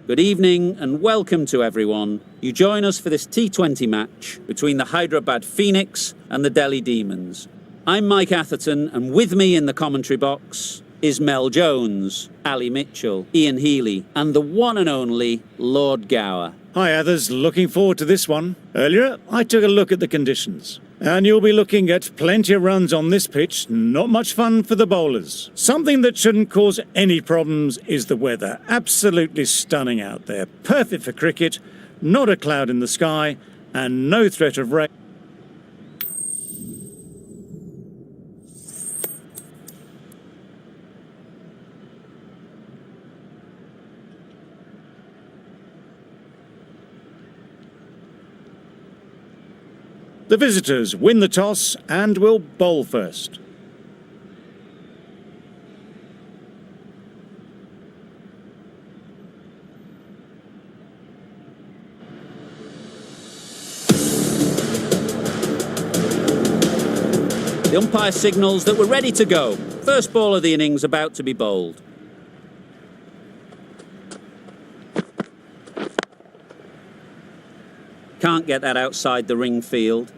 Good evening and welcome to everyone. You join us for this T20 match between the Hyderabad Phoenix and the Delhi Demons. I'm Mike Atherton, and with me in the commentary box is Mel Jones, Ali Mitchell, Ian Healy and the one and only Lord Gower. Hi others, looking forward to this one. Earlier, I took a look at the conditions. And you'll be looking at plenty of runs on this pitch, not much fun for the bowlers. Something that shouldn't cause any problems is the weather. Absolutely stunning out there. Perfect for cricket, not a cloud in the sky, and no threat of rain. The visitors win the toss and will bowl first. The umpire signals that we're ready to go. First ball of the innings about to be bowled. Can't get that outside the ring field.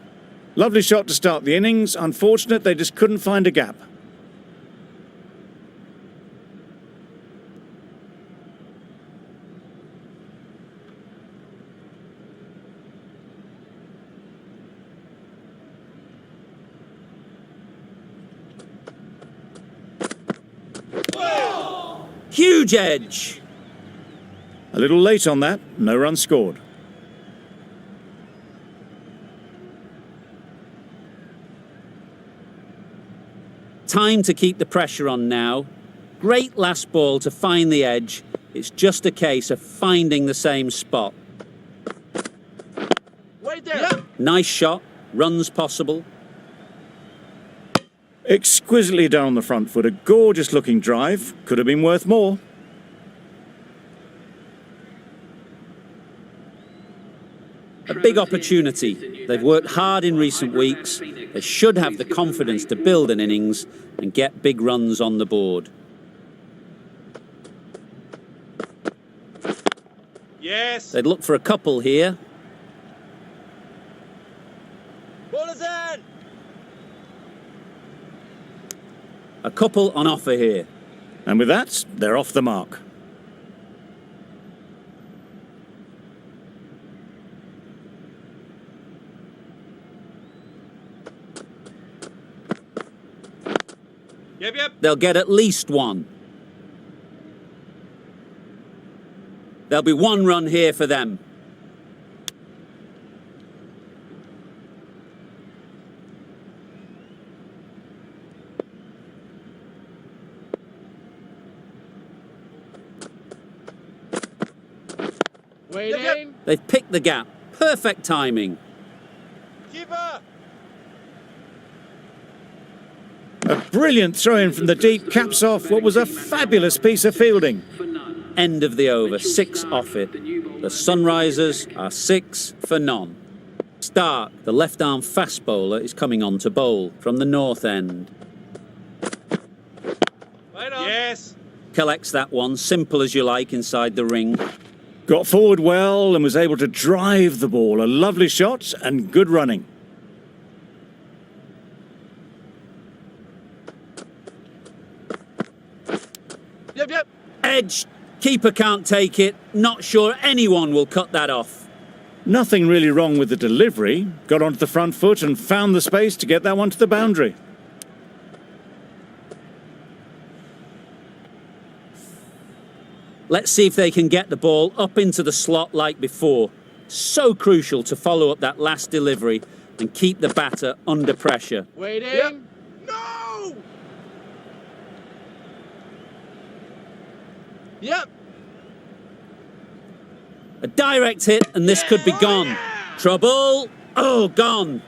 Lovely shot to start the innings. Unfortunate they just couldn't find a gap. Huge edge. A little late on that, no run scored. Time to keep the pressure on now. Great last ball to find the edge. It's just a case of finding the same spot. Wait there. Yep. Nice shot. Runs possible. Exquisitely done on the front foot. A gorgeous looking drive. Could have been worth more. A big opportunity. They've worked hard in recent weeks. They should have the confidence to build an innings and get big runs on the board. Yes. They'd look for a couple here. Ball is in. A couple on offer here. And with that, they're off the mark. Yep. They'll get at least one. There'll be one run here for them. Waiting. They've picked the gap. Perfect timing. Keeper. A brilliant throw-in from the deep caps off what was a fabulous piece of fielding. End of the over, 6 off it. The Sunrisers are 6 for none. Starc, the left-arm fast bowler, is coming on to bowl from the north end. Yes. Collects that one, simple as you like, inside the ring. Got forward well and was able to drive the ball. A lovely shot and good running. Yep. Edge. Keeper can't take it. Not sure anyone will cut that off. Nothing really wrong with the delivery. Got onto the front foot and found the space to get that one to the boundary. Let's see if they can get the ball up into the slot like before. So crucial to follow up that last delivery and keep the batter under pressure. Waiting. Yep. No. Yep. A direct hit and this could be gone. Yeah. Trouble. Oh, gone.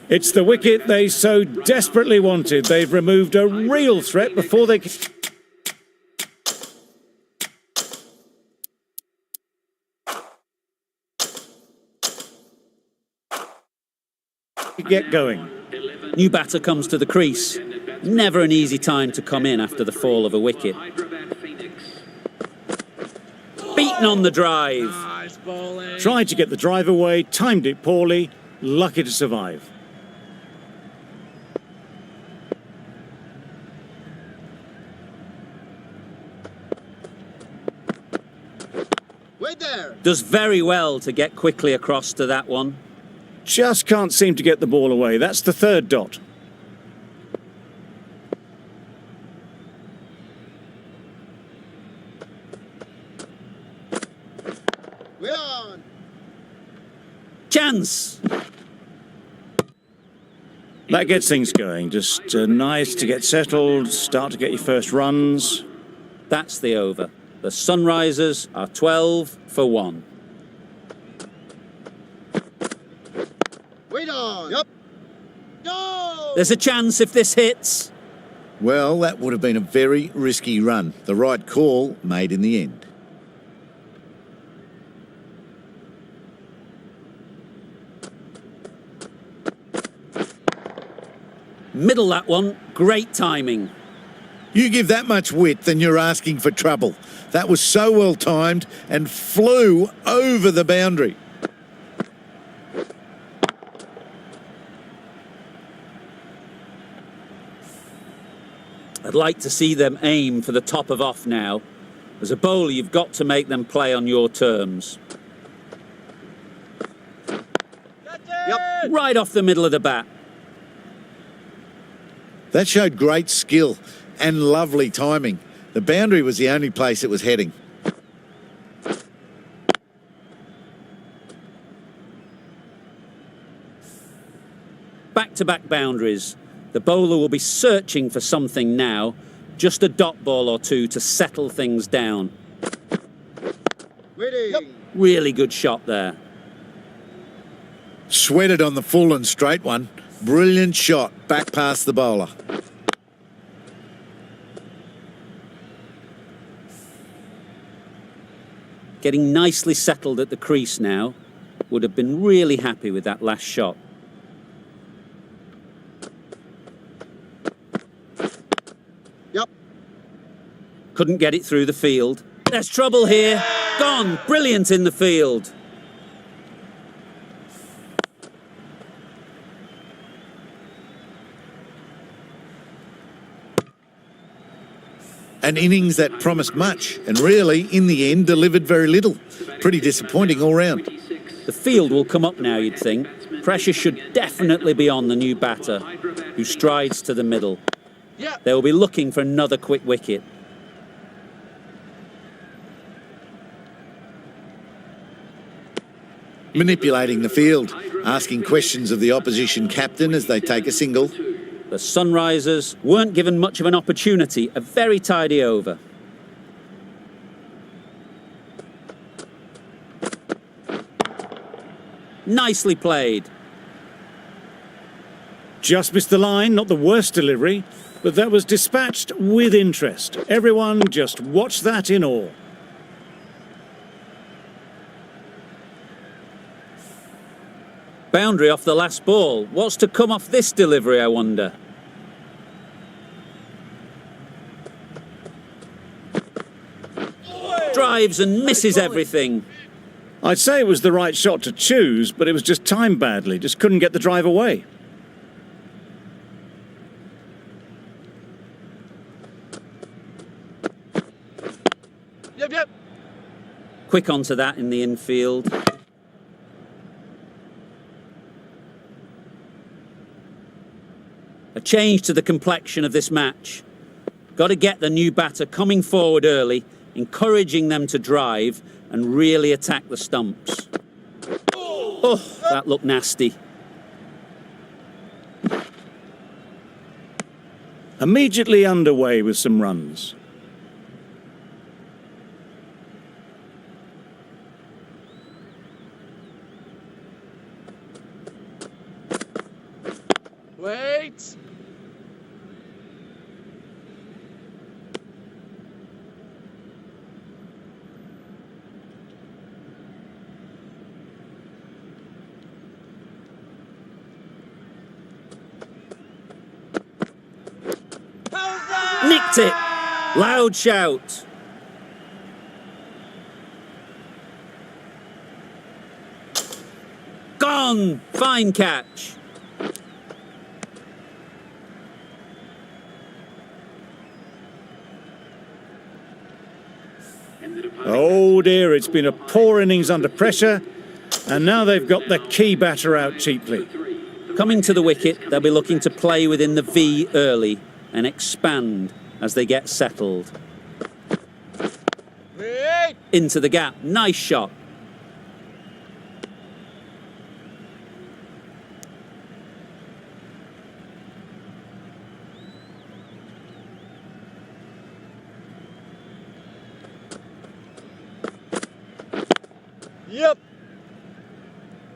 It's the wicket they so desperately wanted. They've removed a real threat before they... get going. New batter comes to the crease. Never an easy time to come in after the fall of a wicket. Beaten on the drive. Nice bowling. Tried to get the drive away, timed it poorly, lucky to survive. Wait there. Does very well to get quickly across to that one. Just can't seem to get the ball away. That's the third dot. We're on. Chance! That gets things going. Just nice to get settled, start to get your first runs. That's the over. The Sunrisers are 12 for 1. Wait on. Yep. Go. There's a chance if this hits. Well, that would have been a very risky run. The right call made in the end. Middle that one. Great timing. You give that much width and you're asking for trouble. That was so well timed and flew over the boundary. I'd like to see them aim for the top of off now. As a bowler, you've got to make them play on your terms. Yep. Right off the middle of the bat. That showed great skill and lovely timing. The boundary was the only place it was heading. Back-to-back boundaries. The bowler will be searching for something now. Just a dot ball or two to settle things down. Waiting. Yep. Really good shot there. Sweated on the full and straight one. Brilliant shot back past the bowler. Getting nicely settled at the crease now. Would have been really happy with that last shot. Yep. Couldn't get it through the field. There's trouble here. Gone. Brilliant in the field. An innings that promised much and really, in the end, delivered very little. Pretty disappointing all round. The field will come up now, you'd think. Pressure should definitely be on the new batter, who strides to the middle. Yeah. They will be looking for another quick wicket. Manipulating the field, asking questions of the opposition captain as they take a single. The Sunrisers weren't given much of an opportunity. A very tidy over. Nicely played. Just missed the line, not the worst delivery, but that was dispatched with interest. Everyone just watch that in awe. Boundary off the last ball. What's to come off this delivery, I wonder? Drives and misses everything. I'd say it was the right shot to choose, but it was just timed badly. Just couldn't get the drive away. Yep, yep. Quick onto that in the infield. A change to the complexion of this match. Got to get the new batter coming forward early, encouraging them to drive and really attack the stumps. Oh, that looked nasty. Immediately underway with some runs. Wait. Tapped it. Loud shout. Gone. Fine catch. Oh dear, it's been a poor innings under pressure, and now they've got the key batter out cheaply. Coming to the wicket, they'll be looking to play within the V early and expand as they get settled. Wait. Into the gap. Nice shot. Yep.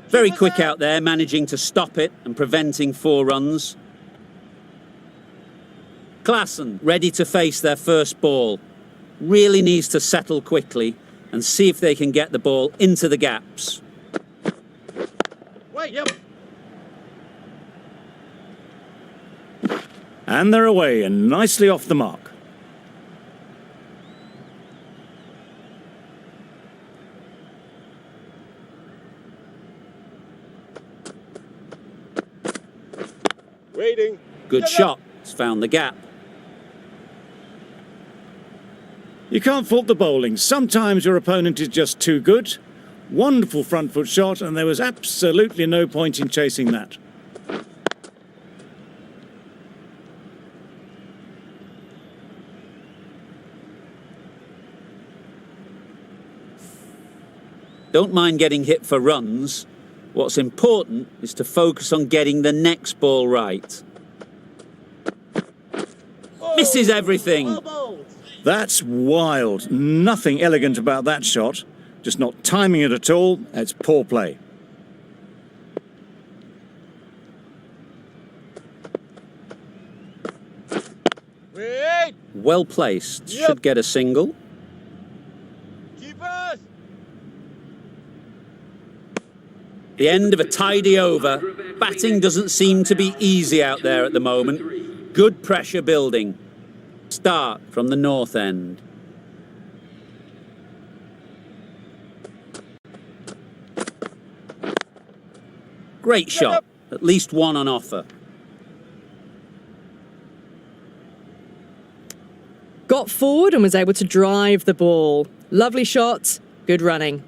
Very quick out there, managing to stop it and preventing 4 runs. Klaasen ready to face their first ball. Really needs to settle quickly and see if they can get the ball into the gaps. Wait. Yep. And they're away and nicely off the mark. Waiting. Good shot. It's found the gap. You can't fault the bowling. Sometimes your opponent is just too good. Wonderful front foot shot, and there was absolutely no point in chasing that. Don't mind getting hit for runs. What's important is to focus on getting the next ball right. Misses everything. Well bowled. That's wild. Nothing elegant about that shot. Just not timing it at all. It's poor play. Wait. Well placed. Yep. Should get a single. Keepers. The end of a tidy over. Batting doesn't seem to be easy out there at the moment. Good pressure building. Starc from the north end. Great shot. At least one on offer. Got forward and was able to drive the ball. Lovely shot. Good running.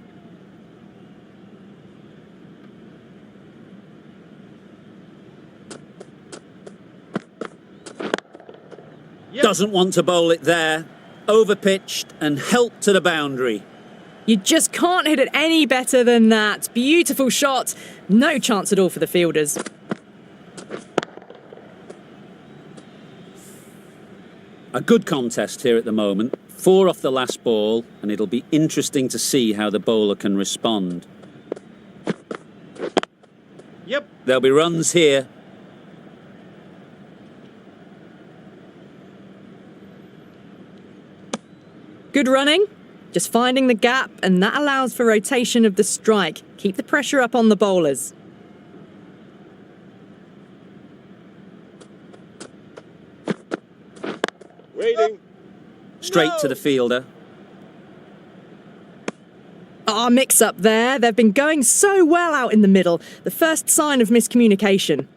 Doesn't want to bowl it there. Overpitched and helped to the boundary. You just can't hit it any better than that. Beautiful shot. No chance at all for the fielders. A good contest here at the moment. 4 off the last ball, and it'll be interesting to see how the bowler can respond. Yep. There'll be runs here. Good running. Just finding the gap, and that allows for rotation of the strike. Keep the pressure up on the bowlers. Waiting. Straight to the fielder. Mix up there. They've been going so well out in the middle. The first sign of miscommunication.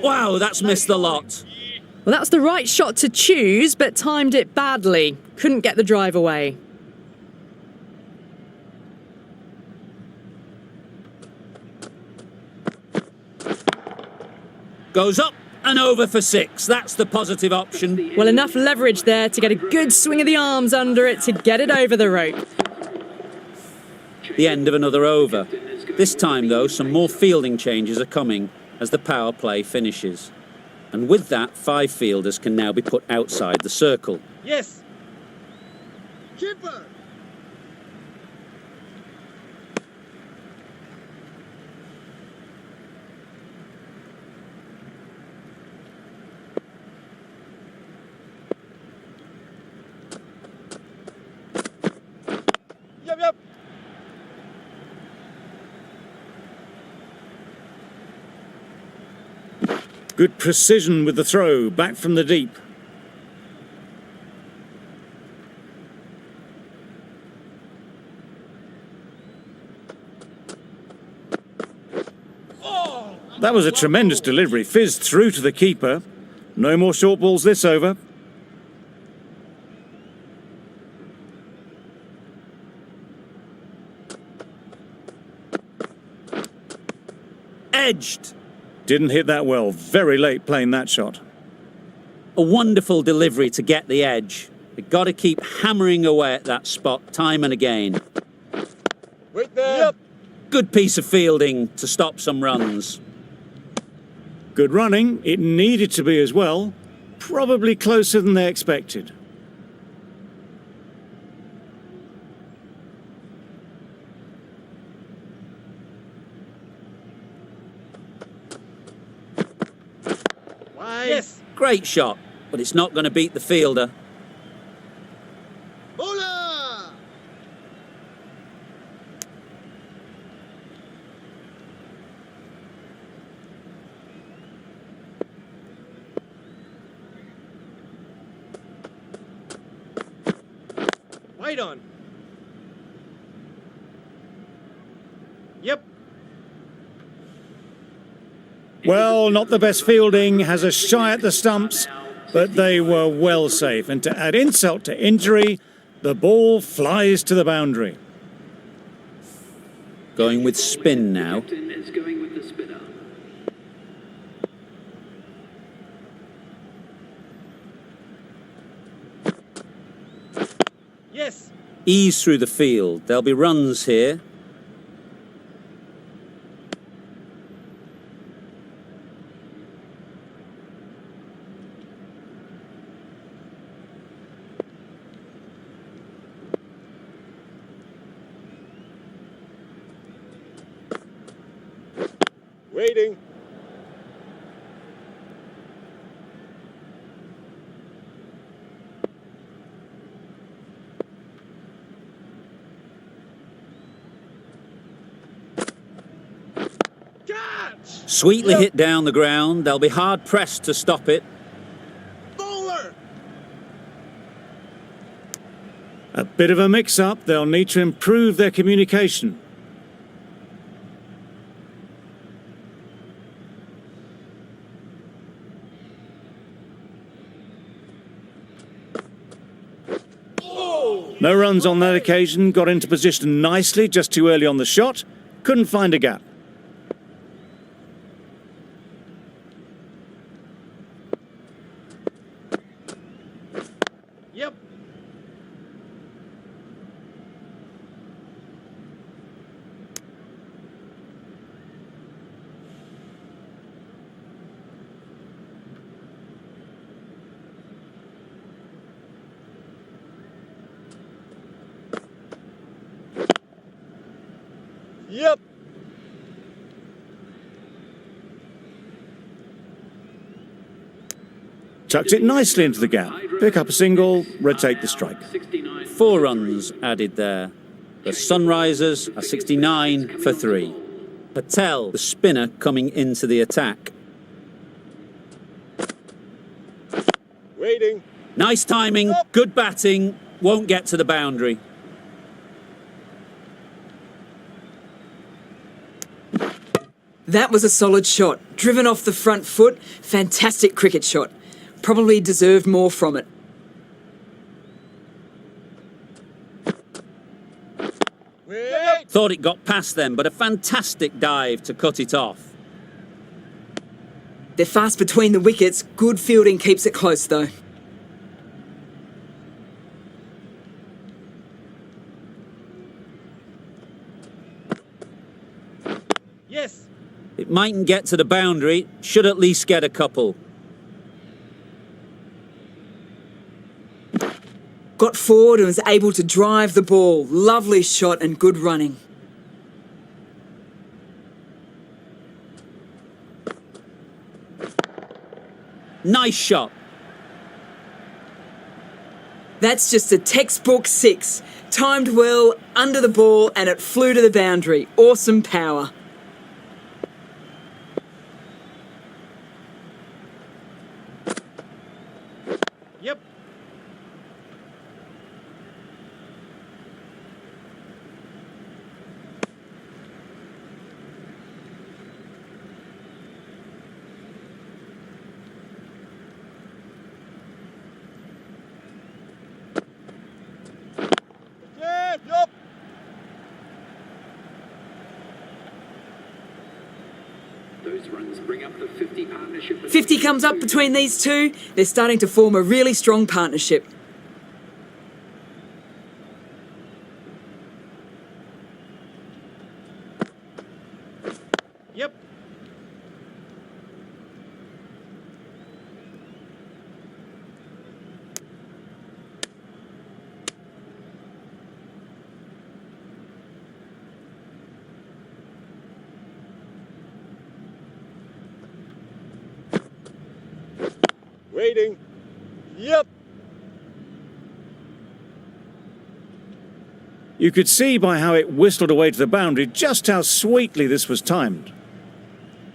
Wow, that's missed the lot. Well, that was the right shot to choose, but timed it badly. Couldn't get the drive away. Goes up and over for 6. That's the positive option. Well, enough leverage there to get a good swing of the arms under it to get it over the rope. The end of another over. This time, though, some more fielding changes are coming as the power play finishes. And with that, 5 fielders can now be put outside the circle. Yes. Keeper. Yep. Good precision with the throw, back from the deep. That was a tremendous delivery, fizzed through to the keeper. No more short balls this over. Edged. Didn't hit that well, very late playing that shot. A wonderful delivery to get the edge. They've got to keep hammering away at that spot time and again. Wait there. Yep. Good piece of fielding to stop some runs. Good running, it needed to be as well. Probably closer than they expected. Wide. Yes. Great shot, but it's not going to beat the fielder. Bowler. Wide on. Yep. Well, not the best fielding, has a shy at the stumps, but they were well safe. And to add insult to injury, the ball flies to the boundary. Going with spin now. Is going with the spinner. Yes. Ease through the field. There'll be runs here. Waiting. Catch! Sweetly hit down the ground. They'll be hard pressed to stop it. Bowler! A bit of a mix-up, they'll need to improve their communication. No runs on that occasion, got into position nicely, just too early on the shot, couldn't find a gap. Yep. Yep. Chucked it nicely into the gap. Pick up a single, rotate the strike. 69. 4 runs added there. The Sunrisers are 69 for 3. Patel, the spinner, coming into the attack. Waiting. Nice timing, good batting, won't get to the boundary. That was a solid shot. Driven off the front foot. Fantastic cricket shot. Probably deserved more from it. Wait. Thought it got past them, but a fantastic dive to cut it off. They're fast between the wickets. Good fielding keeps it close though. Yes. It mightn't get to the boundary, should at least get a couple. Got forward and was able to drive the ball. Lovely shot and good running. Nice shot. That's just a textbook 6. Timed well, under the ball, and it flew to the boundary. Awesome power. Yep. Yep. Those runs bring up the 50 partnership. 50 comes up between these two. They're starting to form a really strong partnership. Yep. Waiting. Yep. You could see by how it whistled away to the boundary just how sweetly this was timed.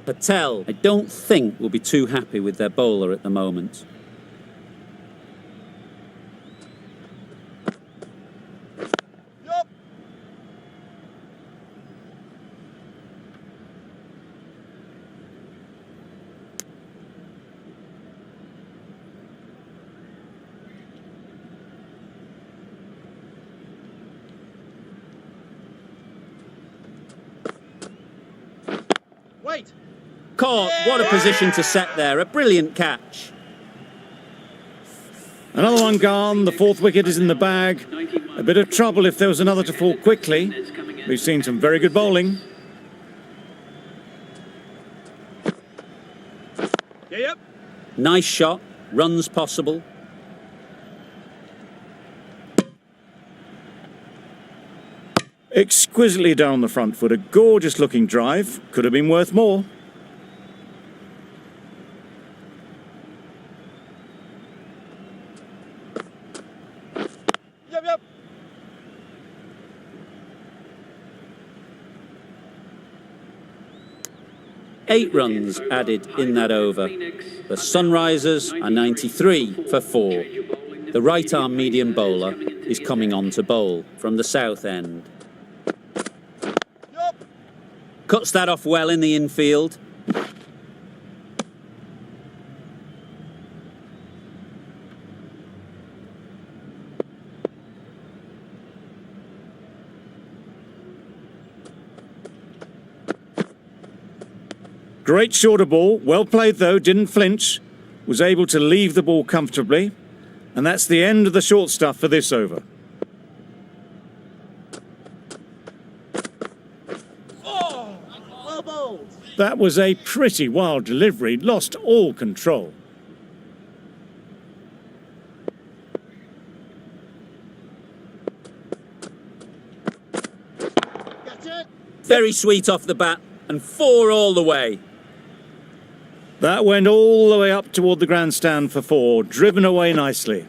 Patel, I don't think, will be too happy with their bowler at the moment. Yep. Wait. Caught, what a position to set there, a brilliant catch. Another one gone, the fourth wicket is in the bag. A bit of trouble if there was another to fall quickly. We've seen some very good bowling. Yep. Nice shot, runs possible. Exquisitely down the front foot, a gorgeous looking drive. Could have been worth more. Yep. 8 runs added in that over. The Sunrisers are 93 for 4. The right-arm medium bowler is coming on to bowl from the south end. Yep. Cuts that off well in the infield. Great shorter ball, well played though, didn't flinch. Was able to leave the ball comfortably. And that's the end of the short stuff for this over. Oh, well bowled. That was a pretty wild delivery, lost all control. That's it. Very sweet off the bat and 4 all the way. That went all the way up toward the grandstand for 4, driven away nicely.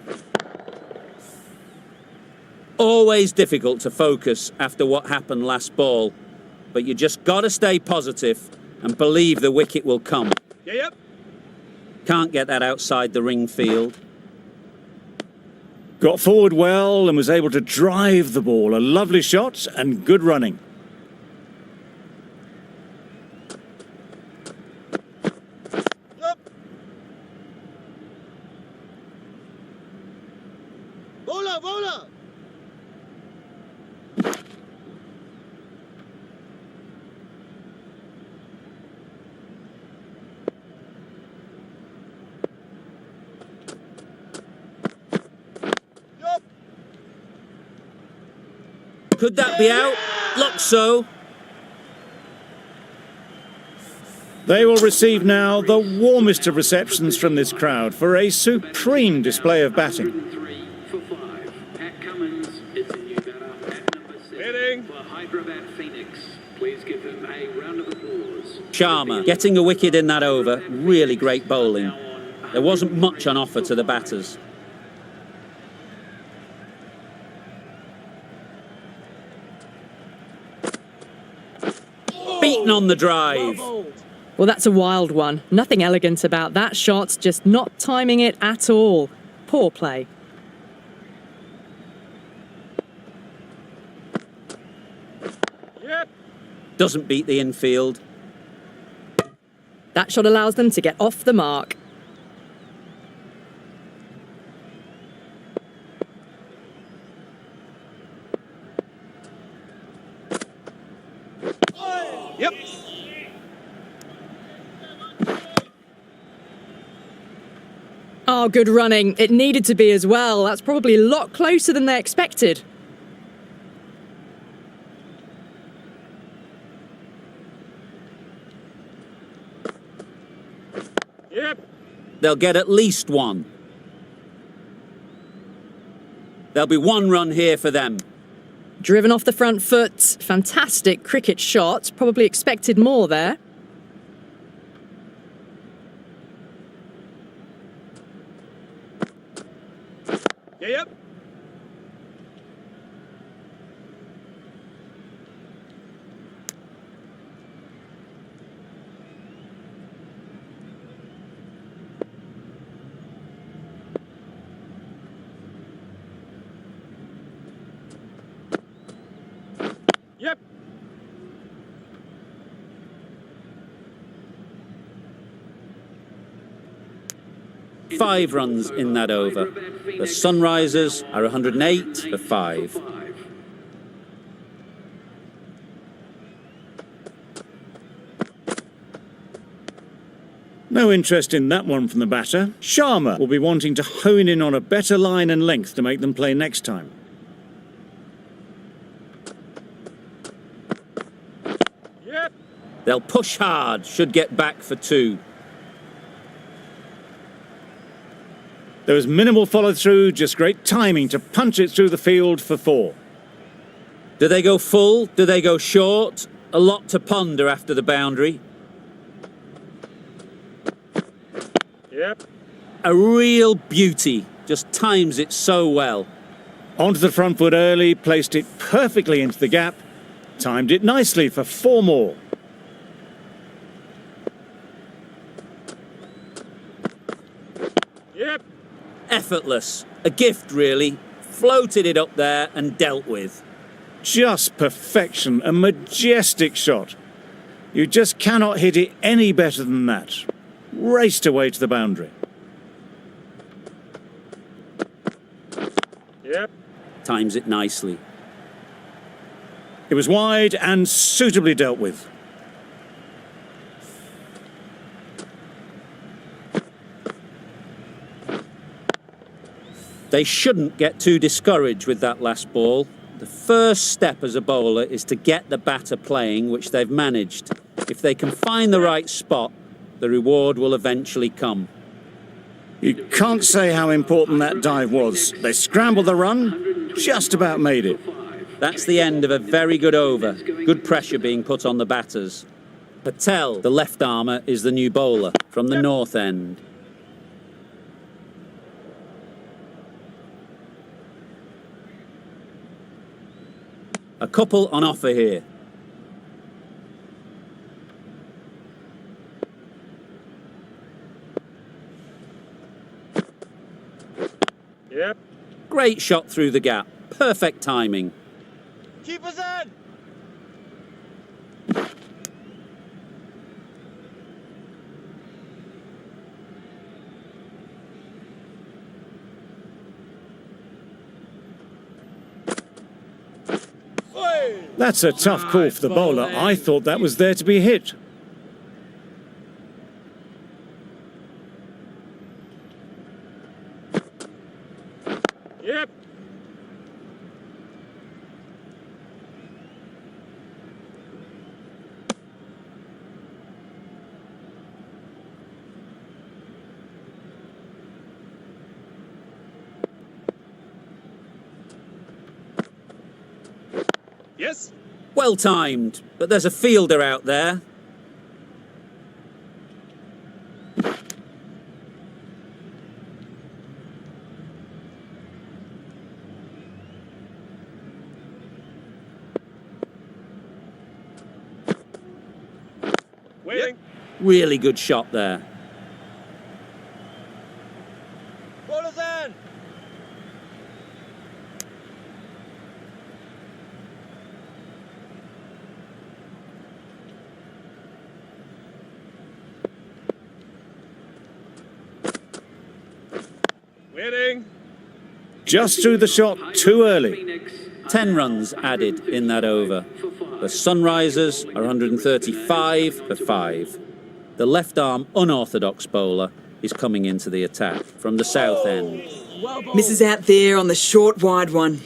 Always difficult to focus after what happened last ball, but you just got to stay positive and believe the wicket will come. Yep. Can't get that outside the ring field. Got forward well and was able to drive the ball. A lovely shot and good running. Yep. Bowler. Yep. Could that be out? Looks so. They will receive now the warmest of receptions from this crowd for a supreme display of batting. 3 for 5. At Cummins is the new batter at number 7 Hitting. for Hyderabad Phoenix. Please give him a round of applause. Sharma getting a wicket in that over. Really great bowling. There wasn't much on offer to the batters. Beaten on the drive. Well, that's a wild one. Nothing elegant about that shot, just not timing it at all. poor play. Yep. Doesn't beat the infield. That shot allows them to get off the mark. Yep. Oh, good running. It needed to be as well. That's probably a lot closer than they expected. Yep. They'll get at least one. There'll be one run here for them. Driven off the front foot. Fantastic cricket shot. Probably expected more there. Yep. Yep. 5 runs in that over. The Sunrisers are 108 for 5. No interest in that one from the batter. Sharma will be wanting to hone in on a better line and length to make them play next time. Yep. They'll push hard, should get back for 2. There was minimal follow-through, just great timing to punch it through the field for 4. Do they go full? Do they go short? A lot to ponder after the boundary. Yep. A real beauty. Just times it so well. Onto the front foot early, placed it perfectly into the gap, timed it nicely for 4 more. Yep. Effortless. A gift, really. Floated it up there and dealt with. Just perfection, a majestic shot. You just cannot hit it any better than that. Raced away to the boundary. Yep. Times it nicely. It was wide and suitably dealt with. They shouldn't get too discouraged with that last ball. The first step as a bowler is to get the batter playing, which they've managed. If they can find the right spot, the reward will eventually come. You can't say how important that dive was. They scrambled the run, just about made it. That's the end of a very good over. Good pressure being put on the batters. Patel, the left armour, is the new bowler from the north end. A couple on offer here. Yep. Great shot through the gap. Perfect timing. Keep us in. That's a tough call for the bowler. I thought that was there to be hit. Yep. Yes. Well timed, but there's a fielder out there. Waiting. Really good shot there. Bowlers in. Waiting. Just threw the shot too early. Phoenix 10 runs added in that over. The Sunrisers are 135 for 5. The left-arm unorthodox bowler is coming into the attack from the south end. Misses out there on the short wide one.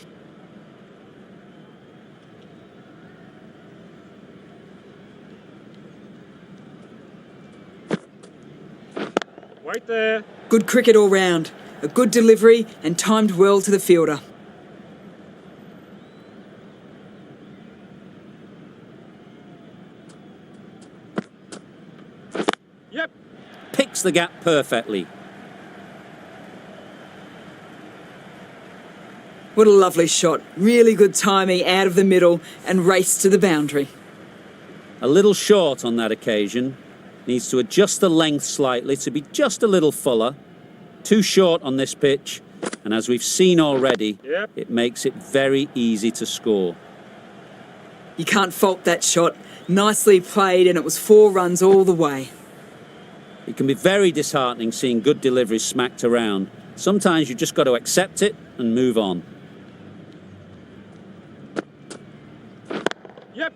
Right there. Good cricket all round. A good delivery and timed well to the fielder. Yep. Picks the gap perfectly. What a lovely shot. Really good timing out of the middle and race to the boundary. A little short on that occasion. Needs to adjust the length slightly to be just a little fuller. Too short on this pitch, and as we've seen already, Yep. it makes it very easy to score. You can't fault that shot. Nicely played, and it was 4 runs all the way. It can be very disheartening seeing good deliveries smacked around. Sometimes you've just got to accept it and move on. Yep.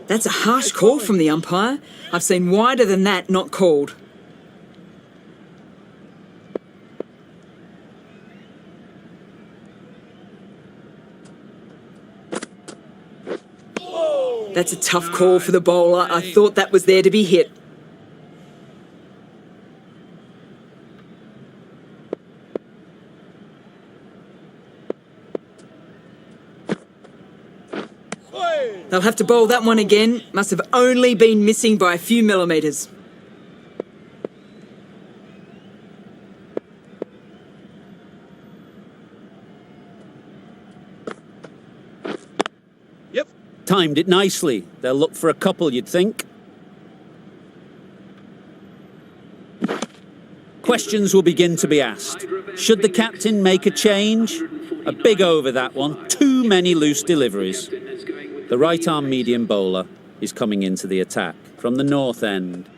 That's a harsh call from the umpire. I've seen wider than that not called. That's a tough call for the bowler. I thought that was there to be hit. They'll have to bowl that one again. Must have only been missing by a few millimetres. Yep. Timed it nicely. They'll look for a couple, you'd think. Questions will begin to be asked. Should the captain make a change? A big over that one. Too many loose deliveries. The right-arm medium bowler is coming into the attack from the north end.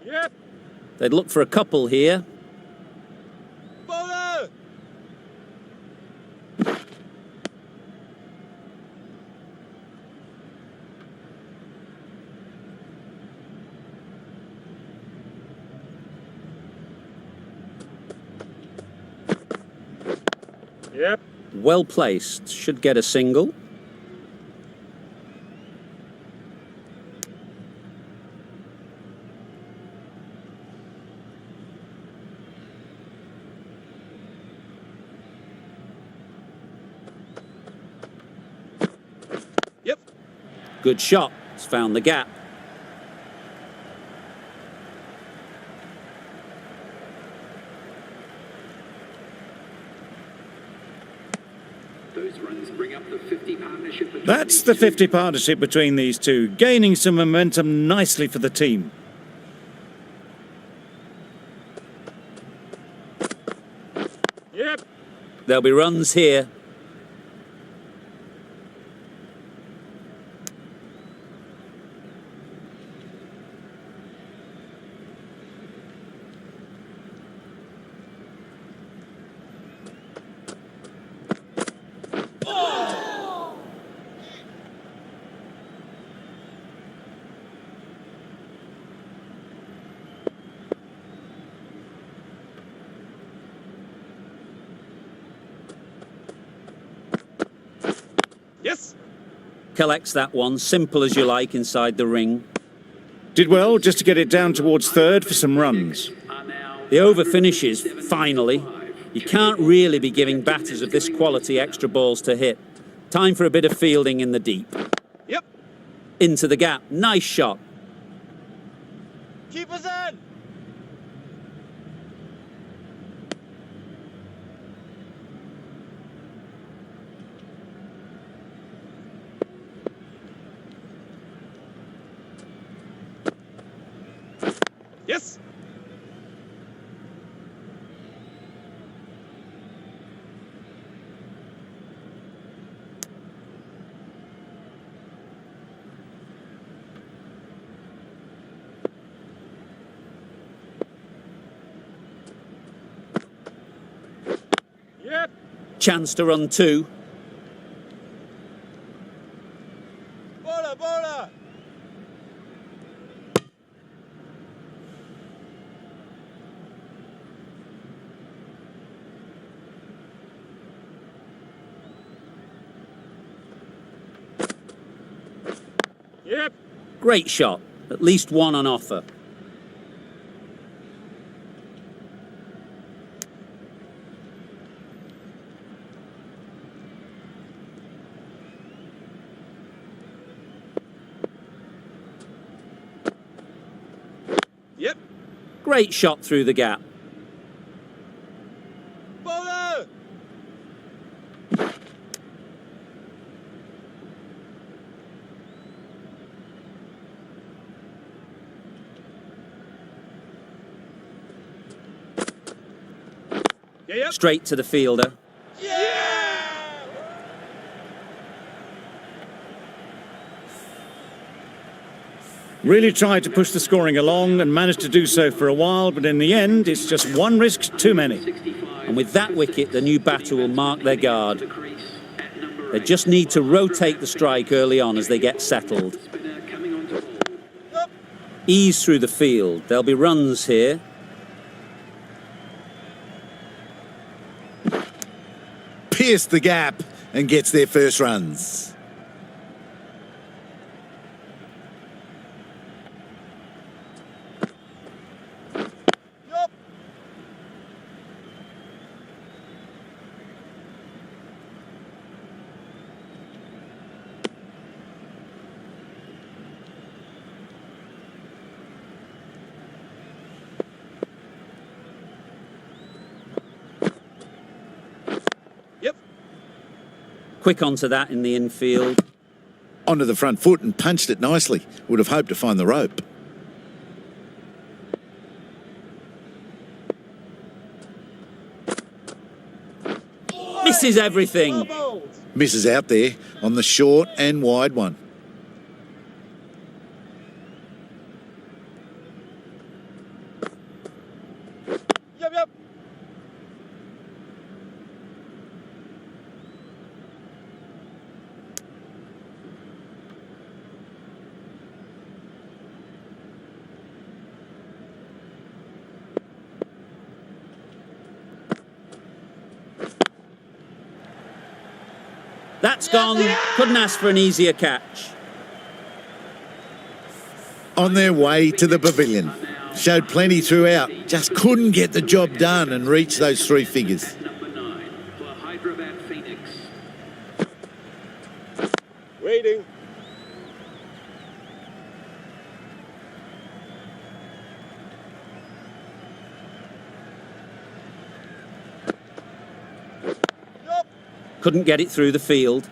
Yep. They'd look for a couple here. Bowler. Yep. Well placed. Should get a single. Yep. Good shot. It's found the gap. Those runs bring up the 50 partnership. between That's these the two. 50 partnership between these two, gaining some momentum nicely for the team. Yep. There'll be runs here. Yes. Collects that one, simple as you like, inside the ring. Did well just to get it down towards third for some runs. The over finishes, finally. You can't really be giving batters of this quality extra balls to hit. Time for a bit of fielding in the deep. Yep. Into the gap. Nice shot. Keepers in. chance to run two. Bola, bola. Yep. Great shot. At least one on offer. Yep. Great shot through the gap. Bola. Yeah, yep. Straight to the fielder. Really tried to push the scoring along and managed to do so for a while, but in the end, it's just one risk too many. And with that wicket, the new batter will mark their guard. They just need to rotate the strike early on as they get settled. Ease through the field. There'll be runs here. Pierced the gap and gets their first runs. Yep. Quick onto that in the infield. Onto the front foot and punched it nicely. Would have hoped to find the rope. Misses everything. Misses out there on the short and wide one. Yep, yep. That's gone. Couldn't ask for an easier catch. On their way to the pavilion. Showed plenty throughout. Just couldn't get the job done and reach those three figures. Number 9 for Hyderabad Phoenix. Waiting. Yep. Couldn't get it through the field.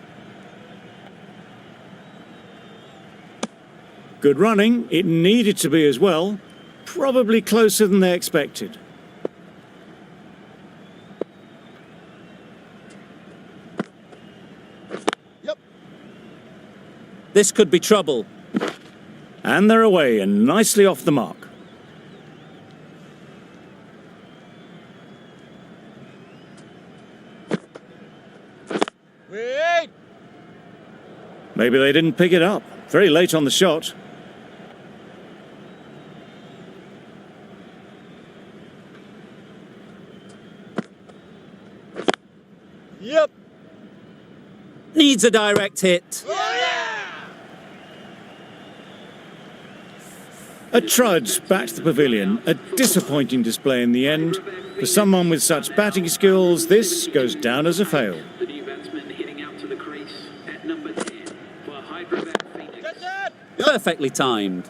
Good running. It needed to be as well. Probably closer than they expected. Yep. This could be trouble. And they're away and nicely off the mark. Wait. Maybe they didn't pick it up. Very late on the shot. Yep. Needs a direct hit. A trudge back to the pavilion. A disappointing display in the end. For someone with such batting skills, this goes down as a fail. The new batsman hitting out to the crease at number 10 for Hyderabad Phoenix. Get that. Perfectly timed.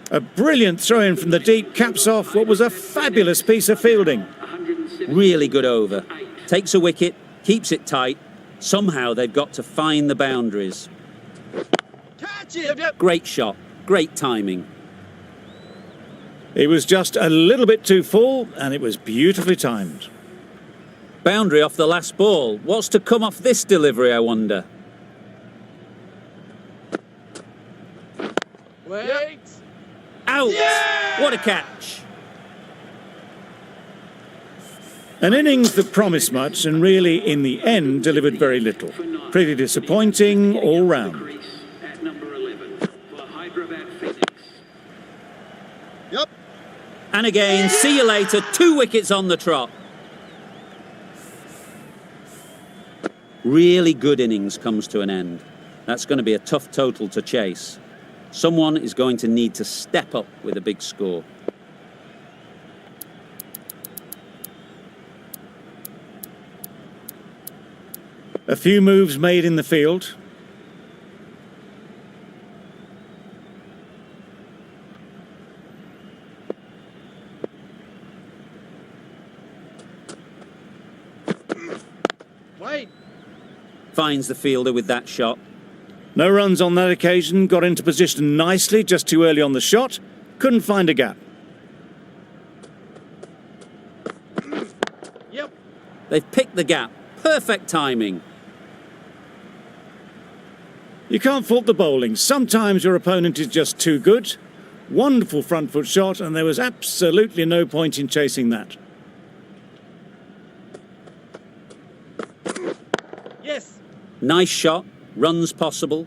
A brilliant throw-in from the deep caps off what was a fabulous piece of fielding. Really good over. Takes a wicket, keeps it tight. Somehow they've got to find the boundaries. Catch it. Yep, yep. Great shot. Great timing. It was just a little bit too full and it was beautifully timed. Boundary off the last ball. What's to come off this delivery, I wonder? Out! What a catch! An innings that promised much and really, in the end, delivered very little. Pretty disappointing all round. At number 11 for Hyderabad Phoenix. Yep. And again, see you later, 2 wickets on the trot. Really good innings comes to an end. That's going to be a tough total to chase. Someone is going to need to step up with a big score. A few moves made in the field. Wait. Finds the fielder with that shot. No runs on that occasion, got into position nicely, just too early on the shot. Couldn't find a gap. Yep. They've picked the gap. Perfect timing. You can't fault the bowling. Sometimes your opponent is just too good. Wonderful front foot shot, and there was absolutely no point in chasing that. Yes. Nice shot. Runs possible.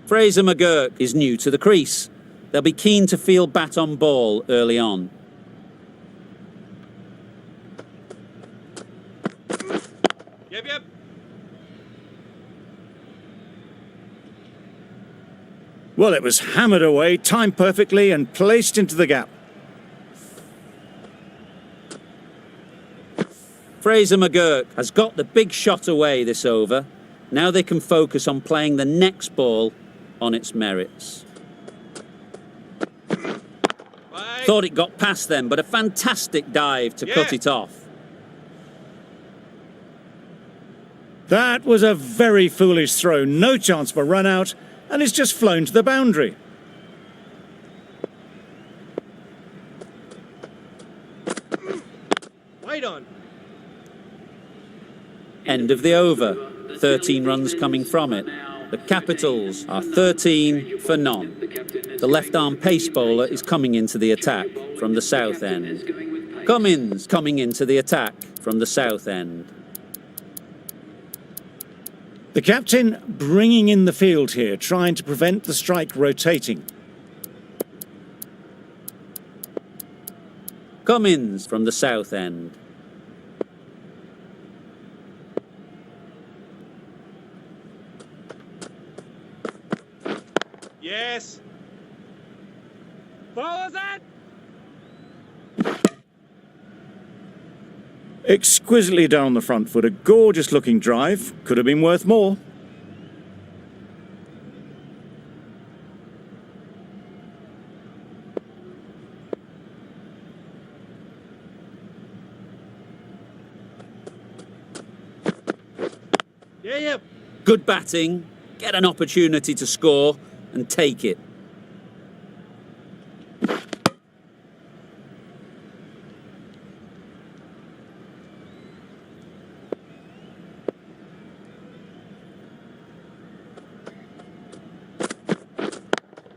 Fraser McGurk is new to the crease. They'll be keen to feel bat on ball early on. Yep. Well, it was hammered away, timed perfectly and placed into the gap. Fraser McGurk has got the big shot away this over. Now they can focus on playing the next ball on its merits. Wait. Thought it got past them, but a fantastic dive to cut it off. That was a very foolish throw. No chance for run out, and it's just flown to the boundary. Wait on. End of the over. 13 runs coming from it. The Capitals are 13 for none. The left-arm pace bowler is coming into the attack from the south end. Cummins coming into the attack from the south end. The captain bringing in the field here, trying to prevent the strike rotating. Cummins from the south end. Yes. Follows it. Exquisitely down the front foot, a gorgeous looking drive. Could have been worth more. Yep. Good batting, get an opportunity to score and take it.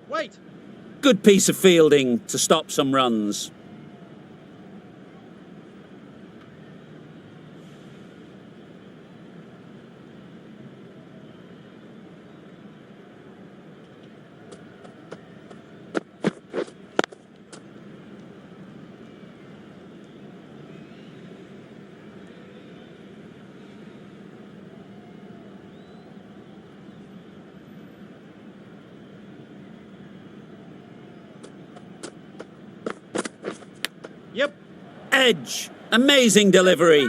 Wait. Good piece of fielding to stop some runs. Yep. Edge. Amazing delivery.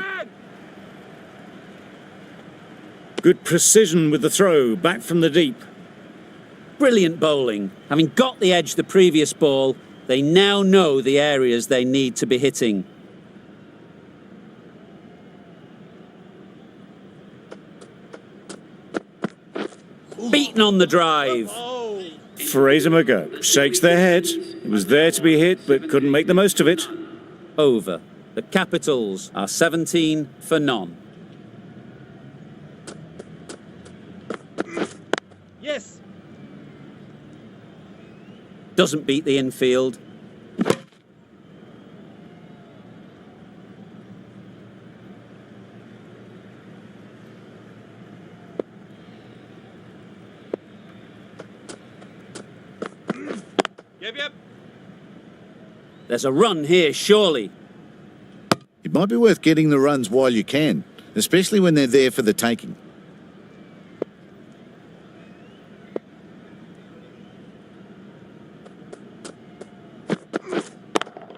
Good precision with the throw, back from the deep. Brilliant bowling. Having got the edge the previous ball, they now know the areas they need to be hitting. Beaten on the drive. Oh. Fraser McGurk shakes their head. It was there to be hit, but couldn't make the most of it. Over. The Capitals are 17 for none. Doesn't beat the infield. Yep. There's a run here, surely. It might be worth getting the runs while you can, especially when they're there for the taking.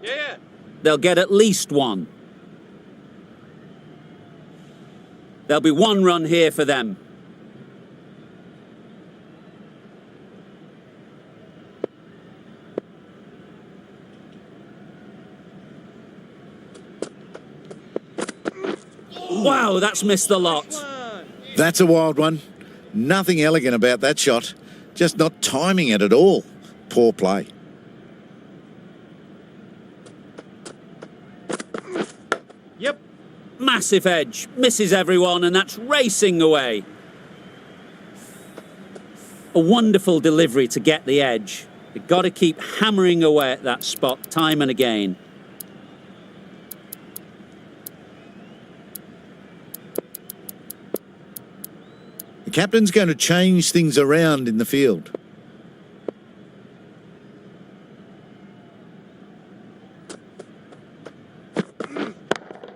Yeah. They'll get at least one. There'll be one run here for them. Wow, that's missed the lot. That's a wild one. Nothing elegant about that shot. Just not timing it at all. Poor play. Yep. Massive edge. Misses everyone, and that's racing away. A wonderful delivery to get the edge. You've got to keep hammering away at that spot time and again. The captain's going to change things around in the field.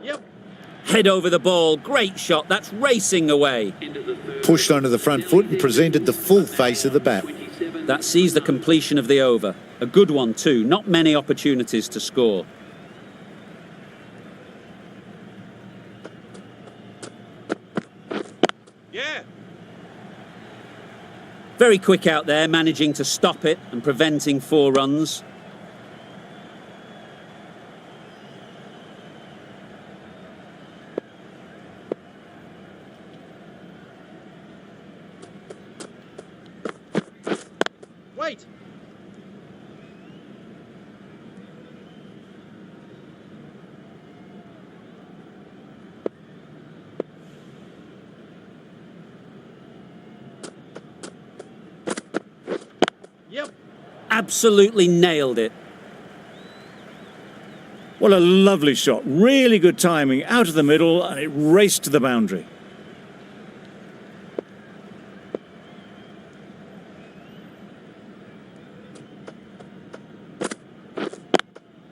Yep. Head over the ball. Great shot. That's racing away. Pushed onto the front foot and presented the full face of the bat. That sees the completion of the over. A good one too. Not many opportunities to score. Yeah. Very quick out there, managing to stop it and preventing 4 runs. Wait. Yep. Absolutely nailed it. What a lovely shot. Really good timing. Out of the middle, and it raced to the boundary.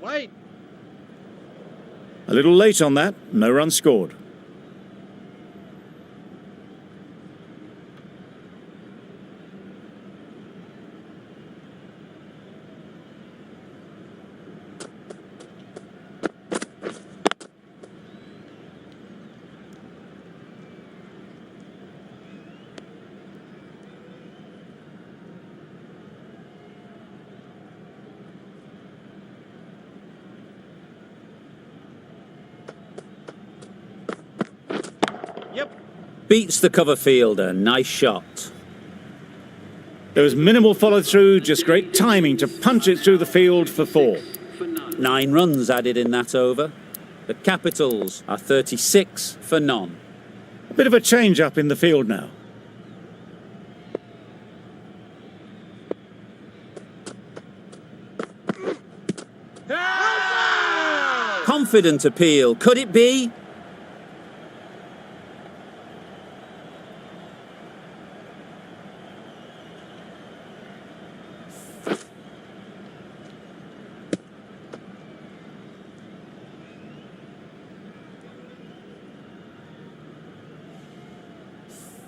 Wait. A little late on that. No run scored. Yep. Beats the cover fielder. Nice shot. There was minimal follow-through, just great timing to punch it through the field for 4. 9 runs added in that over. The Capitals are 36 for none. A bit of a change-up in the field now. Confident appeal. Could it be?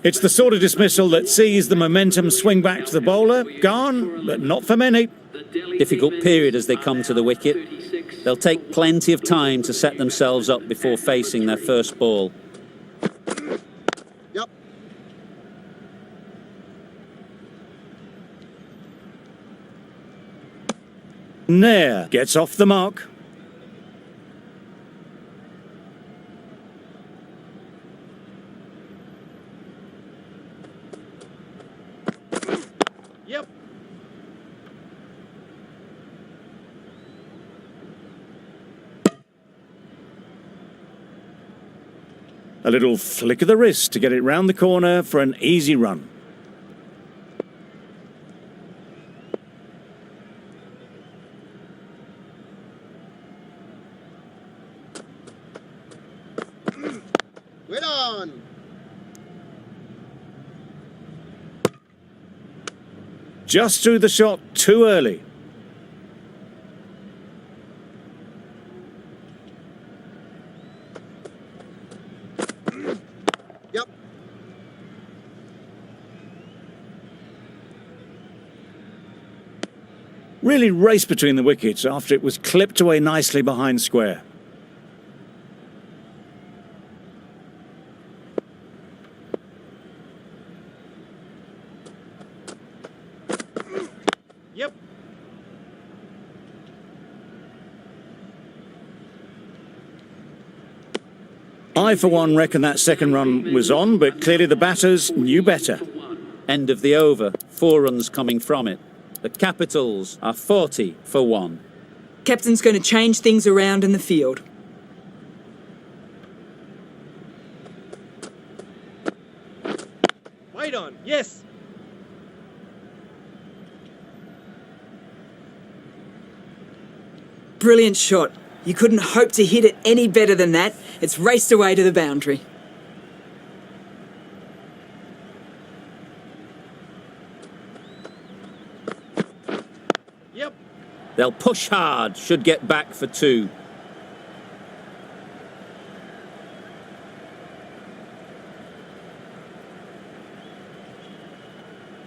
It's the sort of dismissal that sees the momentum swing back to the bowler. Gone, but not for many. Difficult period as they come to the wicket. They'll take plenty of time to set themselves up before facing their first ball. Yep. Nair gets off the mark. Yep. A little flick of the wrist to get it round the corner for an easy run. Wait on. Just threw the shot too early. Yep. Really raced between the wickets after it was clipped away nicely behind square. Yep. I, for one, reckon that second run was on, but clearly the batters knew better. End of the over. 4 runs coming from it. The Capitals are 40 for 1. Captain's going to change things around in the field. Wait on. Yes. Brilliant shot. You couldn't hope to hit it any better than that. It's raced away to the boundary. Yep. They'll push hard, should get back for 2.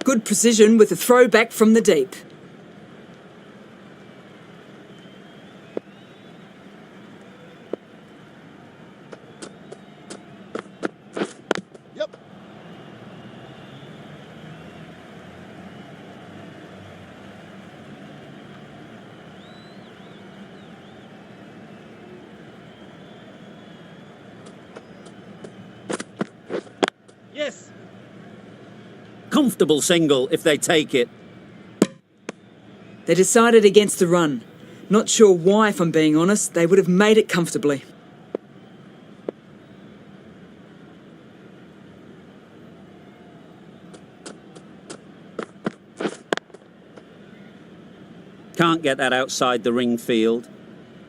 Good precision with a throw back from the deep. Yep. Yes. Comfortable single if they take it. They decided against the run. Not sure why, if I'm being honest. They would have made it comfortably. Can't get that outside the ring field.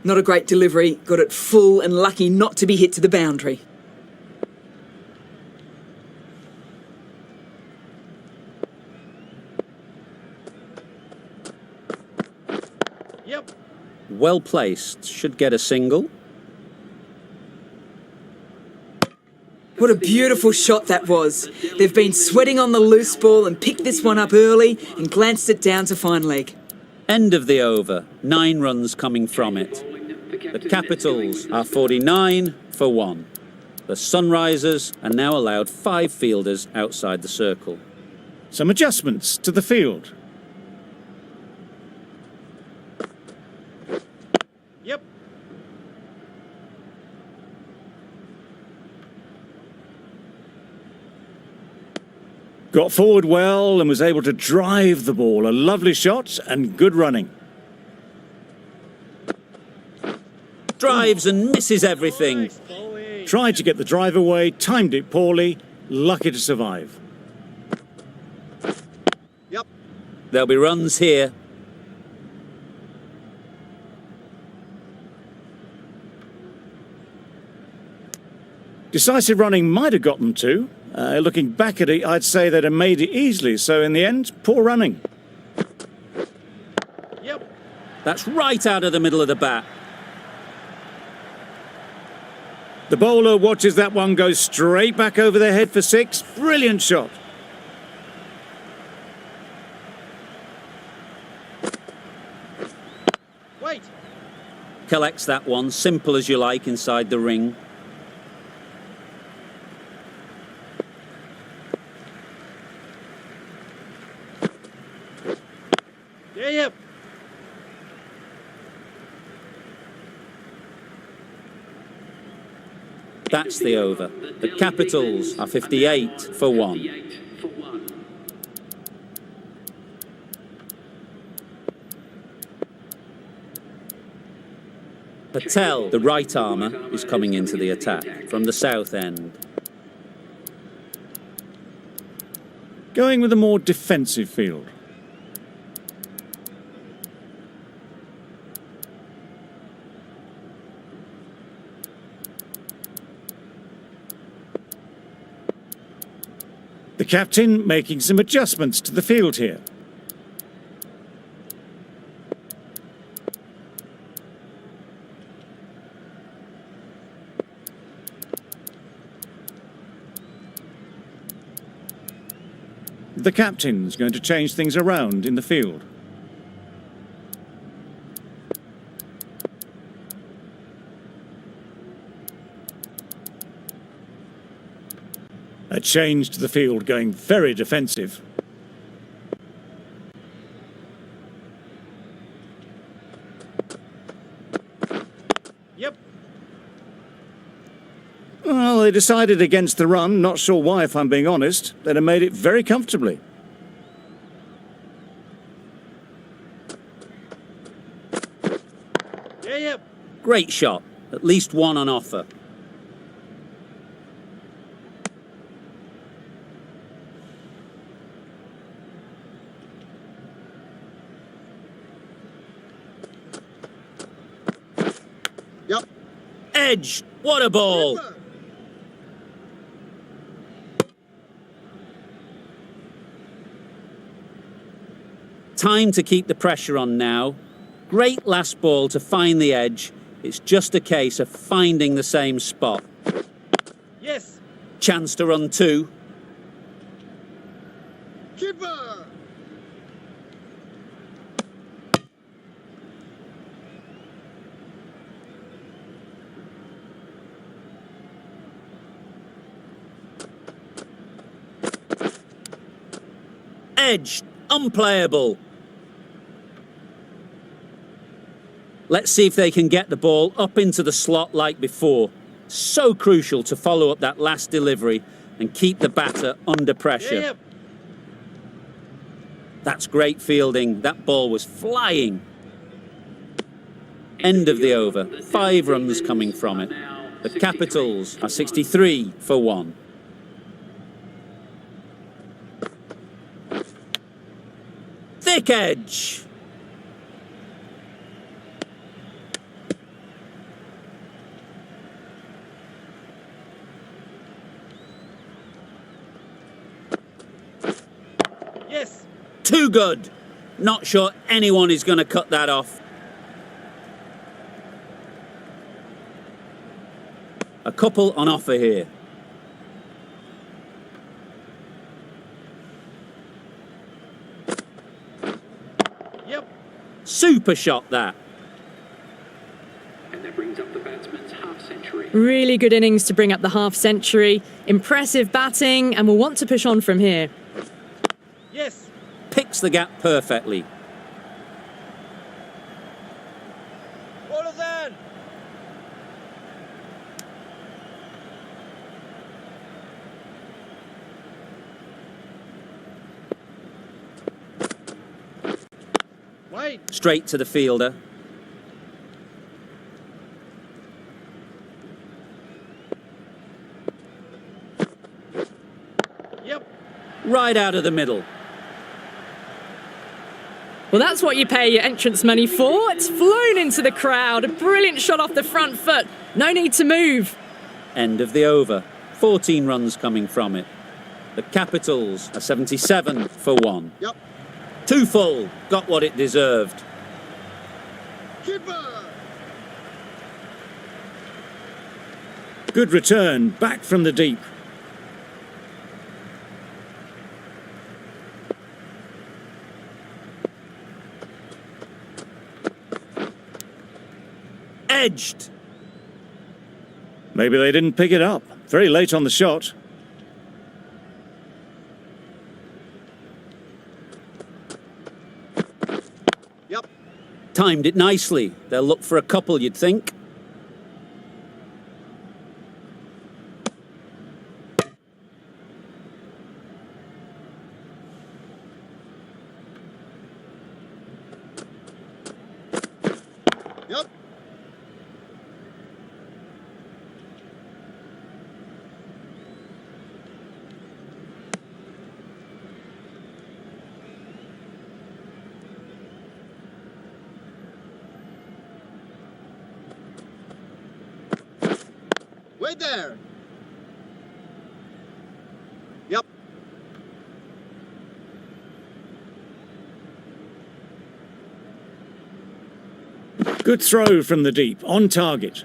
Not a great delivery. Got it full and lucky not to be hit to the boundary. Yep. Well placed, should get a single. What a beautiful shot that was. They've been sweating on the loose ball and picked this one up early and glanced it down to fine leg. End of the over. 9 runs coming from it. The Capitals are 49 for 1. The Sunrisers are now allowed 5 fielders outside the circle. Some adjustments to the field. Yep. Got forward well and was able to drive the ball. A lovely shot and good running. Drives and misses everything. Nice bowling. Tried to get the drive away, timed it poorly, lucky to survive. Yep. There'll be runs here. Decisive running might have got them to. Looking back at it, I'd say they'd have made it easily. So in the end, poor running. Yep. That's right out of the middle of the bat. The bowler watches that one go straight back over their head for 6. Brilliant shot. Wait. Collects that one, simple as you like, inside the ring. Yeah, yep. That's the over. The Capitals are 58 for 1. 58 for 1. Patel, the right armour, is coming into the attack from the south end. Going with a more defensive field. The captain making some adjustments to the field here. The captain's going to change things around in the field. A change to the field going very defensive. Yep. Well, they decided against the run. Not sure why, if I'm being honest. They'd have made it very comfortably. Yeah, yep. Great shot. At least one on offer. Yep. Edge. What a ball. Time to keep the pressure on now. Great last ball to find the edge. It's just a case of finding the same spot. Yes. Chance to run two. Keeper. Edge. Unplayable. Let's see if they can get the ball up into the slot like before. So crucial to follow up that last delivery and keep the batter under pressure. Yeah, yep. That's great fielding. That ball was flying. End of the over. 5 runs coming from it. The Capitals are 63 for 1. Thick edge. Yes. Too good. Not sure anyone is going to cut that off. A couple on offer here. Yep. Super shot that. And that brings up the batsman's half-century. Really good innings to bring up the half-century. Impressive batting, and we'll want to push on from here. Yes. Picks the gap perfectly. Ball is in. Wait. Straight to the fielder. Yep. Right out of the middle. Well, that's what you pay your entrance money for. It's flown into the crowd. A brilliant shot off the front foot. No need to move. End of the over. 14 runs coming from it. The Capitals are 77 for 1. Yep. Too full. Got what it deserved. Keeper. Good return, back from the deep. Edged. Maybe they didn't pick it up. Very late on the shot. Yep. Timed it nicely. They'll look for a couple, you'd think. Yep. Wait there. Yep. Good throw from the deep, on target.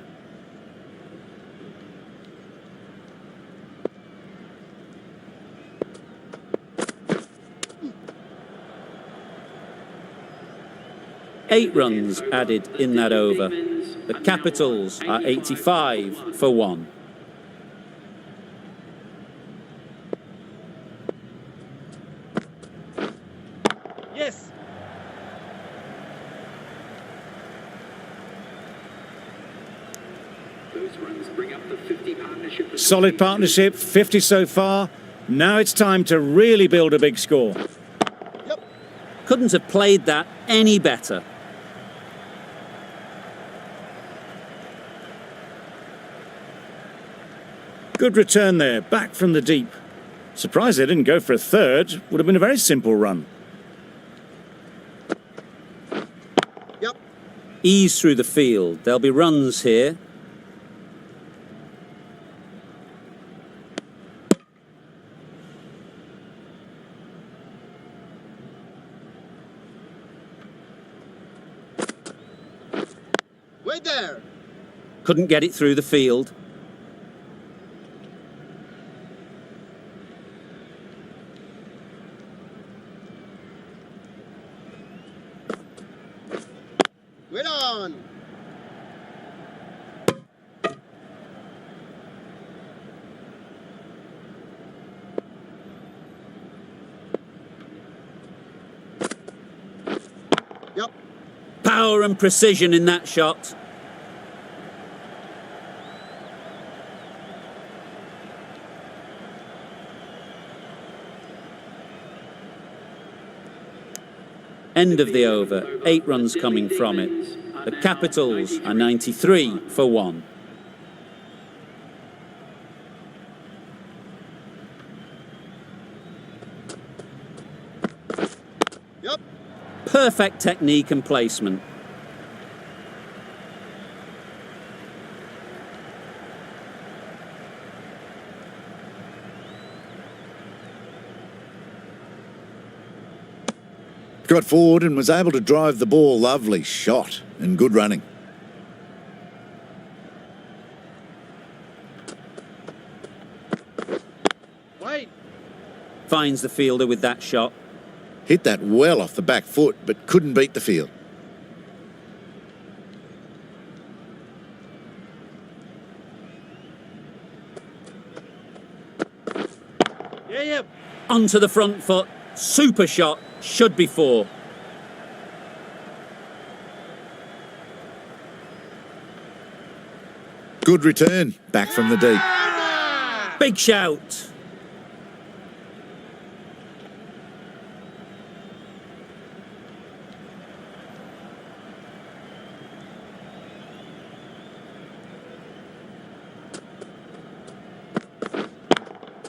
Eight runs added in that over. The Capitals are 85 for 1. Yes. Those runs bring up the 50 partnership. Solid partnership, 50 so far. Now it's time to really build a big score. Yep. Couldn't have played that any better. Good return there, back from the deep. Surprised they didn't go for a third. Would have been a very simple run. Yep. Ease through the field. There'll be runs here. Wait there. Couldn't get it through the field. Wait on. Yep. Power and precision in that shot. End of the over. 8 runs coming from it. The Capitals are 93 for 1. Yep. Perfect technique and placement. Got forward and was able to drive the ball. Lovely shot and good running. Wait. Finds the fielder with that shot. Hit that well off the back foot, but couldn't beat the field. Yeah. Onto the front foot. Super shot. Should be 4. Good return, back from the deep. Big shout.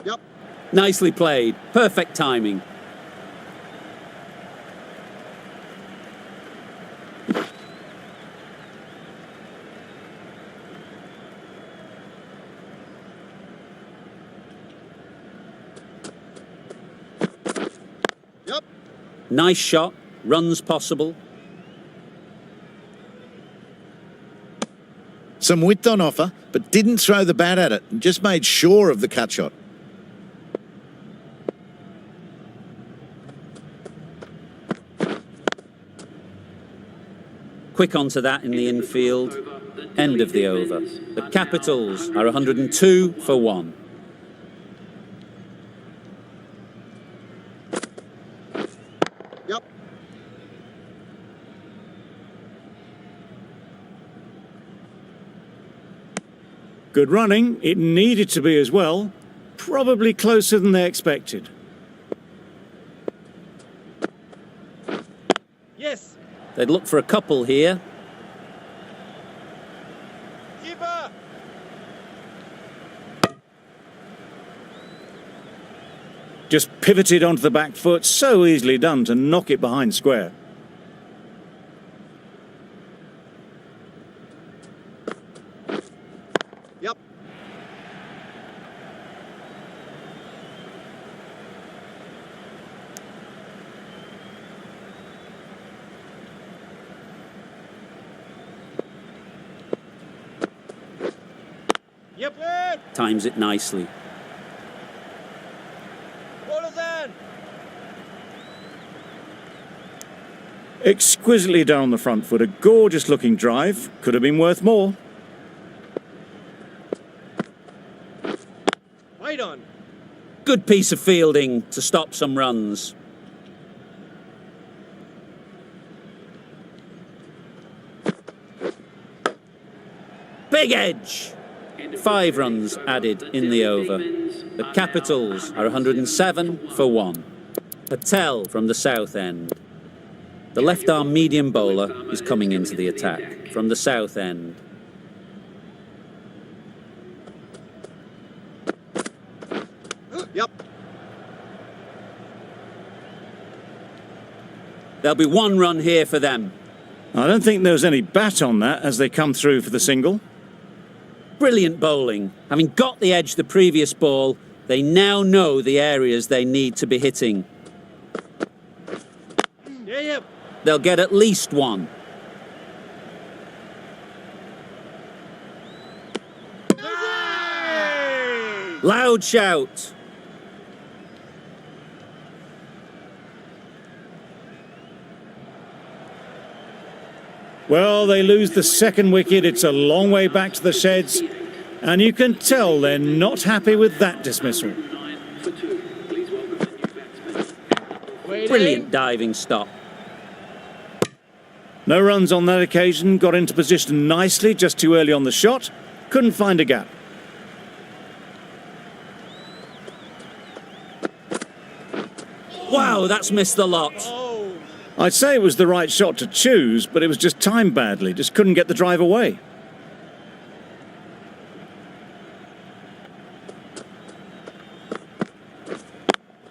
Yep. Nicely played. Perfect timing. Yep. Nice shot. Runs possible. Some width on offer, but didn't throw the bat at it and just made sure of the cut shot. Quick onto that in the infield. End of the over. The Capitals are 102 for 1. Yep. Good running. It needed to be as well. Probably closer than they expected. Yes. They'd look for a couple here. Keeper. Just pivoted onto the back foot. So easily done to knock it behind square. Yep. Yep. Times it nicely. Ballers in. Exquisitely done on the front foot. A gorgeous looking drive. Could have been worth more. Wait on. Good piece of fielding to stop some runs. Big edge! 5 runs added in the over. The Capitals are 107 for 1. Patel from the south end. The left-arm medium bowler is coming into the attack from the south end. Yep. There'll be 1 run here for them. I don't think there was any bat on that as they come through for the single. Brilliant bowling. Having got the edge the previous ball, they now know the areas they need to be hitting. Yeah. They'll get at least 1. Loud shout. Well, they lose the second wicket. It's a long way back to the sheds. And you can tell they're not happy with that dismissal. Brilliant diving stop. No runs on that occasion. Got into position nicely, just too early on the shot. Couldn't find a gap. Wow, that's missed the lot. I'd say it was the right shot to choose, but it was just timed badly. Just couldn't get the drive away.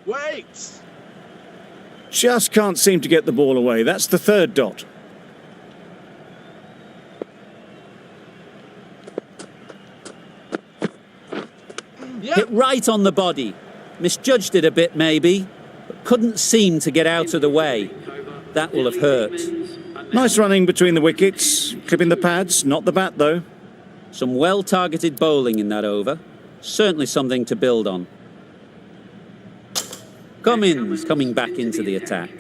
Wait. Just can't seem to get the ball away. That's the 3rd dot. Hit right on the body. Misjudged it a bit maybe, but couldn't seem to get out of the way. That will have hurt. Nice running between the wickets, clipping the pads, not the bat though. Some well-targeted bowling in that over. Certainly something to build on. Cummins coming back into the attack.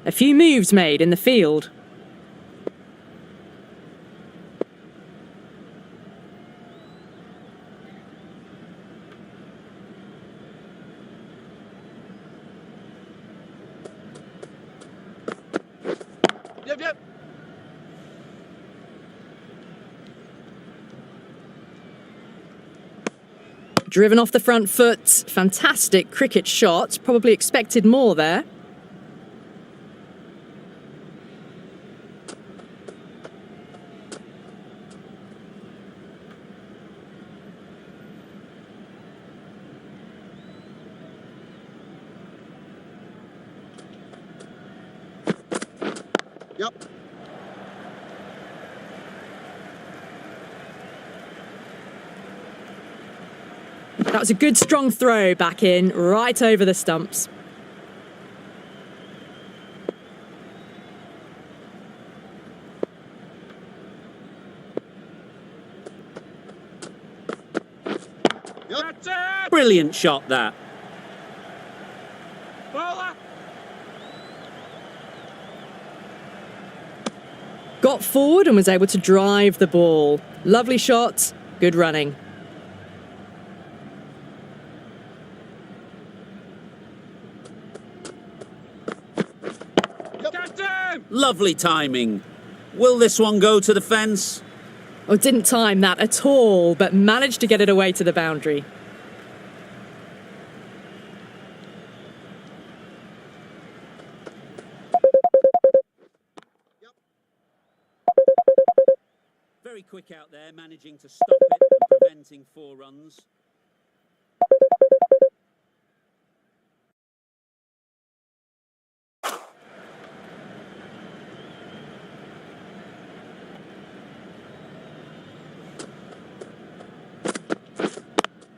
A few moves made in the field. Yep. Driven off the front foot. Fantastic cricket shot. Probably expected more there. Yep. That was a good strong throw back in, right over the stumps. Yep. Brilliant shot that. Bowler. Got forward and was able to drive the ball. Lovely shot, good running. Lovely timing. Will this one go to the fence? Oh, didn't time that at all, but managed to get it away to the boundary. Very quick out there, managing to stop it and preventing 4 runs.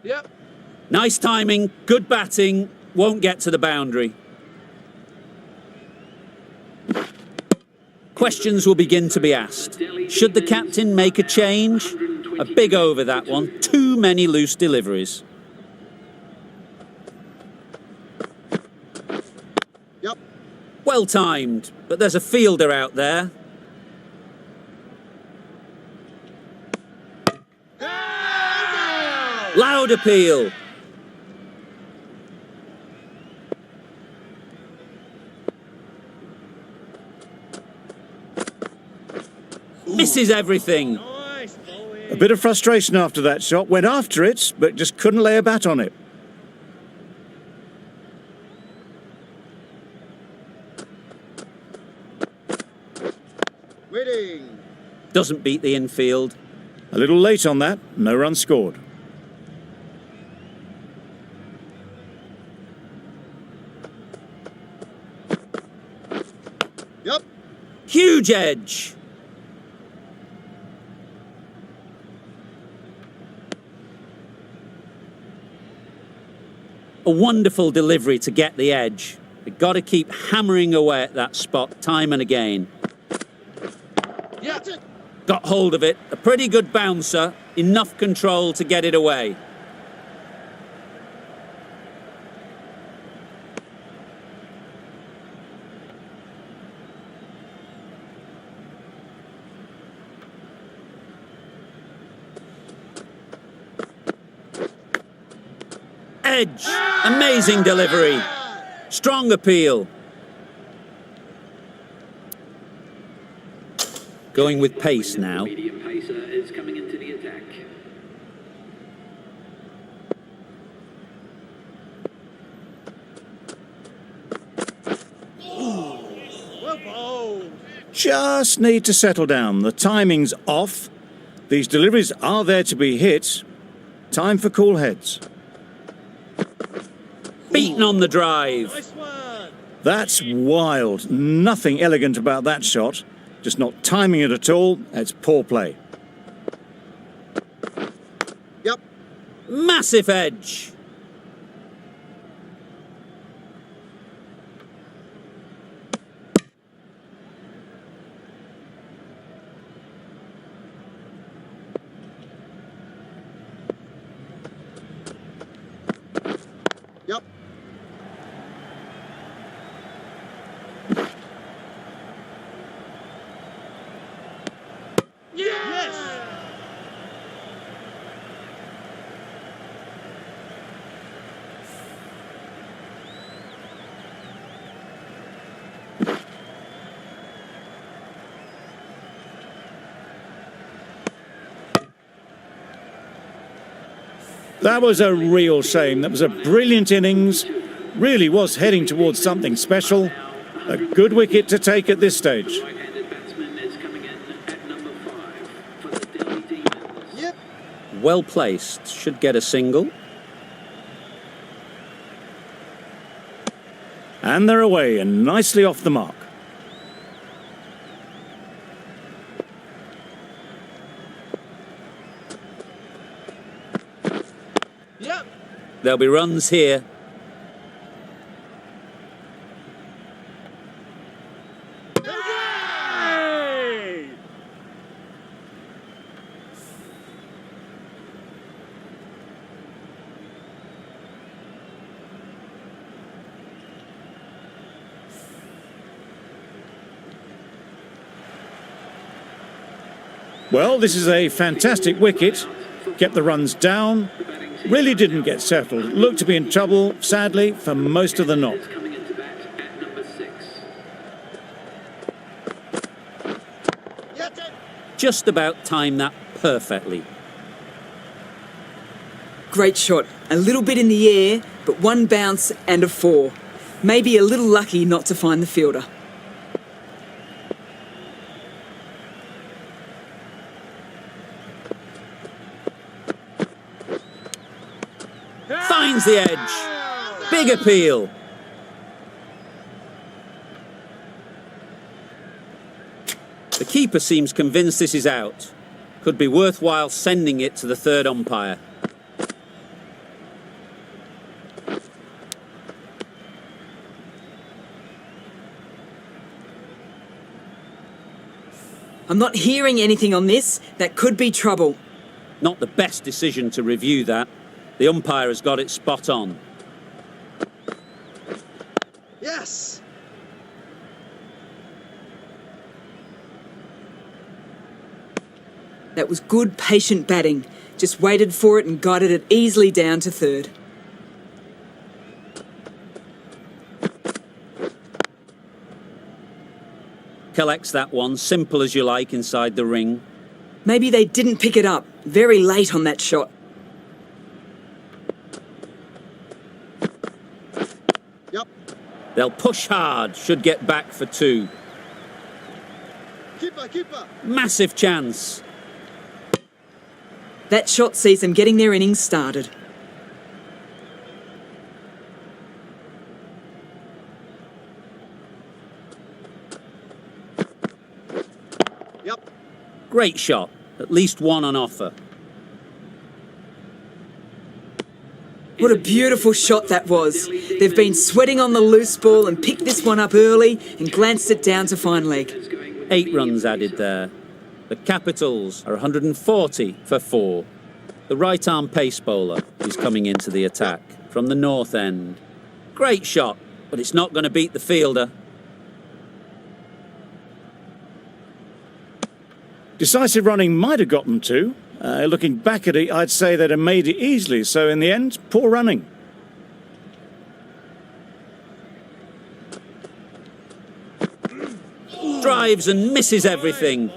Yep. Nice timing, good batting. won't get to the boundary. Questions will begin to be asked. Should the captain make a change? A big over that one. Too many loose deliveries. Yep. Well timed, but there's a fielder out there. Loud appeal. Misses everything. A bit of frustration after that shot. Went after it, but just couldn't lay a bat on it. Waiting. Doesn't beat the infield. A little late on that. No run scored. Yep. Huge edge. A wonderful delivery to get the edge. They've got to keep hammering away at that spot time and again. Yeah. Got hold of it. A pretty good bouncer. Enough control to get it away. Edge. Amazing delivery. Strong appeal. Going with pace now. Medium pacer is coming into the attack. Well bowled. Just need to settle down. The timing's off. These deliveries are there to be hit. Time for cool heads. Beaten on the drive. Nice one. That's wild. Nothing elegant about that shot. Just not timing it at all. It's poor play. Yep. Massive edge. Yep. Yes. That was a real shame. That was a brilliant innings. Really was heading towards something special. A good wicket to take at this stage. Right-handed batsman is coming in at number 5 for the Delhi Demons. Yep. Well placed. Should get a single. And they're away and nicely off the mark. Yep. There'll be runs here. Hey! Well, this is a fantastic wicket. Kept the runs down. Really didn't get settled. Looked to be in trouble, sadly, for most of the knock. Is coming into bat at number 6. Yep. Just about timed that perfectly. Great shot. A little bit in the air, but one bounce and a 4. Maybe a little lucky not to find the fielder. Finds the edge. Big appeal. The keeper seems convinced this is out. Could be worthwhile sending it to the third umpire. I'm not hearing anything on this. That could be trouble. Not the best decision to review that. The umpire has got it spot on. Yes. That was good, patient batting. Just waited for it and guided it easily down to third. Collects that one, simple as you like, inside the ring. Maybe they didn't pick it up. Very late on that shot. Yep. They'll push hard, should get back for 2. Keeper. Massive chance. That shot sees them getting their innings started. Yep. Great shot. At least one on offer. What a beautiful shot that was. They've been sweating on the loose ball and picked this one up early and glanced it down to fine leg. 8 runs added there. The Capitals are 140 for 4. The right-arm pace bowler is coming into the attack from the north end. Great shot, but it's not going to beat the fielder. Decisive running might have got them 2. Looking back at it, I'd say they'd have made it easily, so in the end, poor running. Drives and misses everything.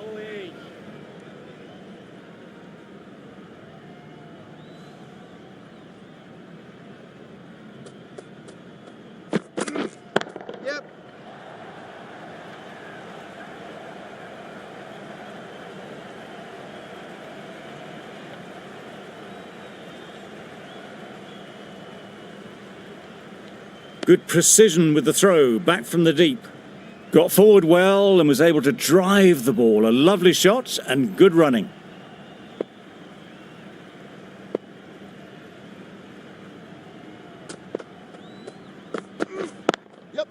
Yep. Good precision with the throw, back from the deep. Got forward well and was able to drive the ball. A lovely shot and good running. Yep.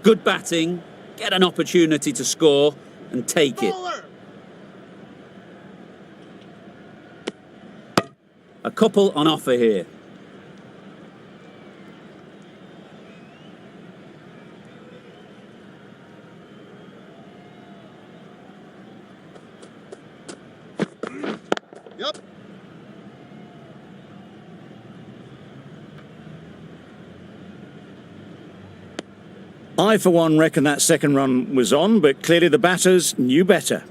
Good batting. Get an opportunity to score and take it. Bowler. A couple on offer here. Yep. I, for one, reckon that second run was on, but clearly the batters knew better.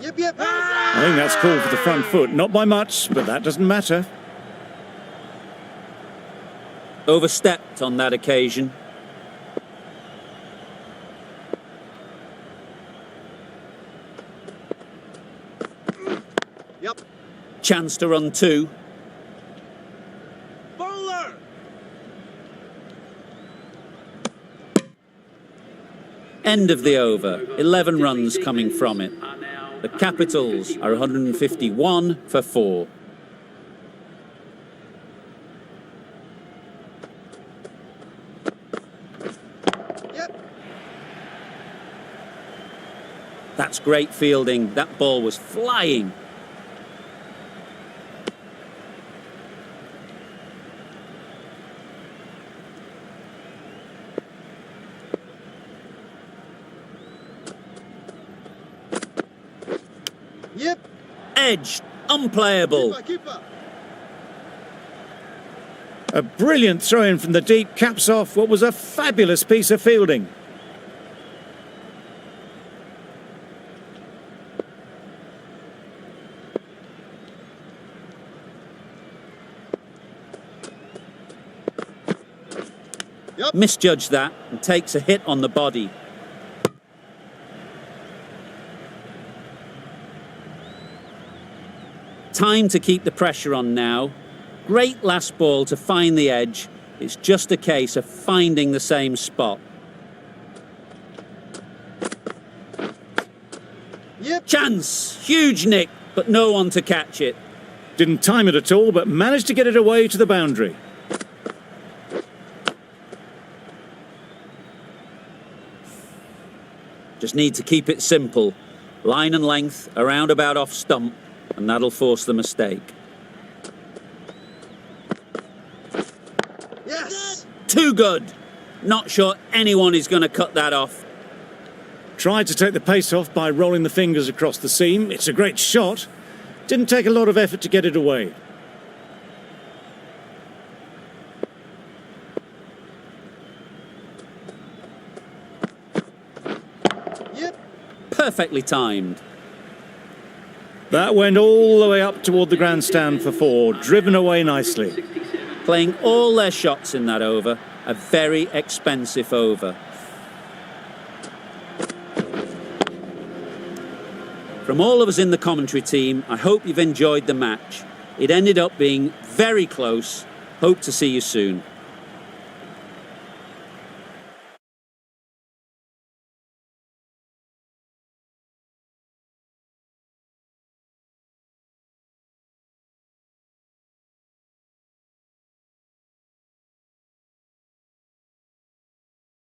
Yep. I think that's called for the front foot. Not by much, but that doesn't matter. Overstepped on that occasion. Yep. Chance to run 2. Bowler. End of the over. 11 runs coming from it. The Capitals are 151 for 4. Yep. That's great fielding. That ball was flying. Yep. Edged. Unplayable. Keeper. A brilliant throw-in from the deep caps off what was a fabulous piece of fielding. Yep. Misjudged that and takes a hit on the body. Time to keep the pressure on now. Great last ball to find the edge. It's just a case of finding the same spot. Yep. Chance! Huge nick, but no one to catch it. Didn't time it at all, but managed to get it away to the boundary. Just need to keep it simple. Line and length, around about off stump, and that'll force the mistake. Yes! Too good! Not sure anyone is going to cut that off. Tried to take the pace off by rolling the fingers across the seam. It's a great shot. Didn't take a lot of effort to get it away. Yep. Perfectly timed. That went all the way up toward the grandstand for 4, driven away nicely. Playing all their shots in that over. A very expensive over. From all of us in the commentary team, I hope you've enjoyed the match. It ended up being very close. Hope to see you soon.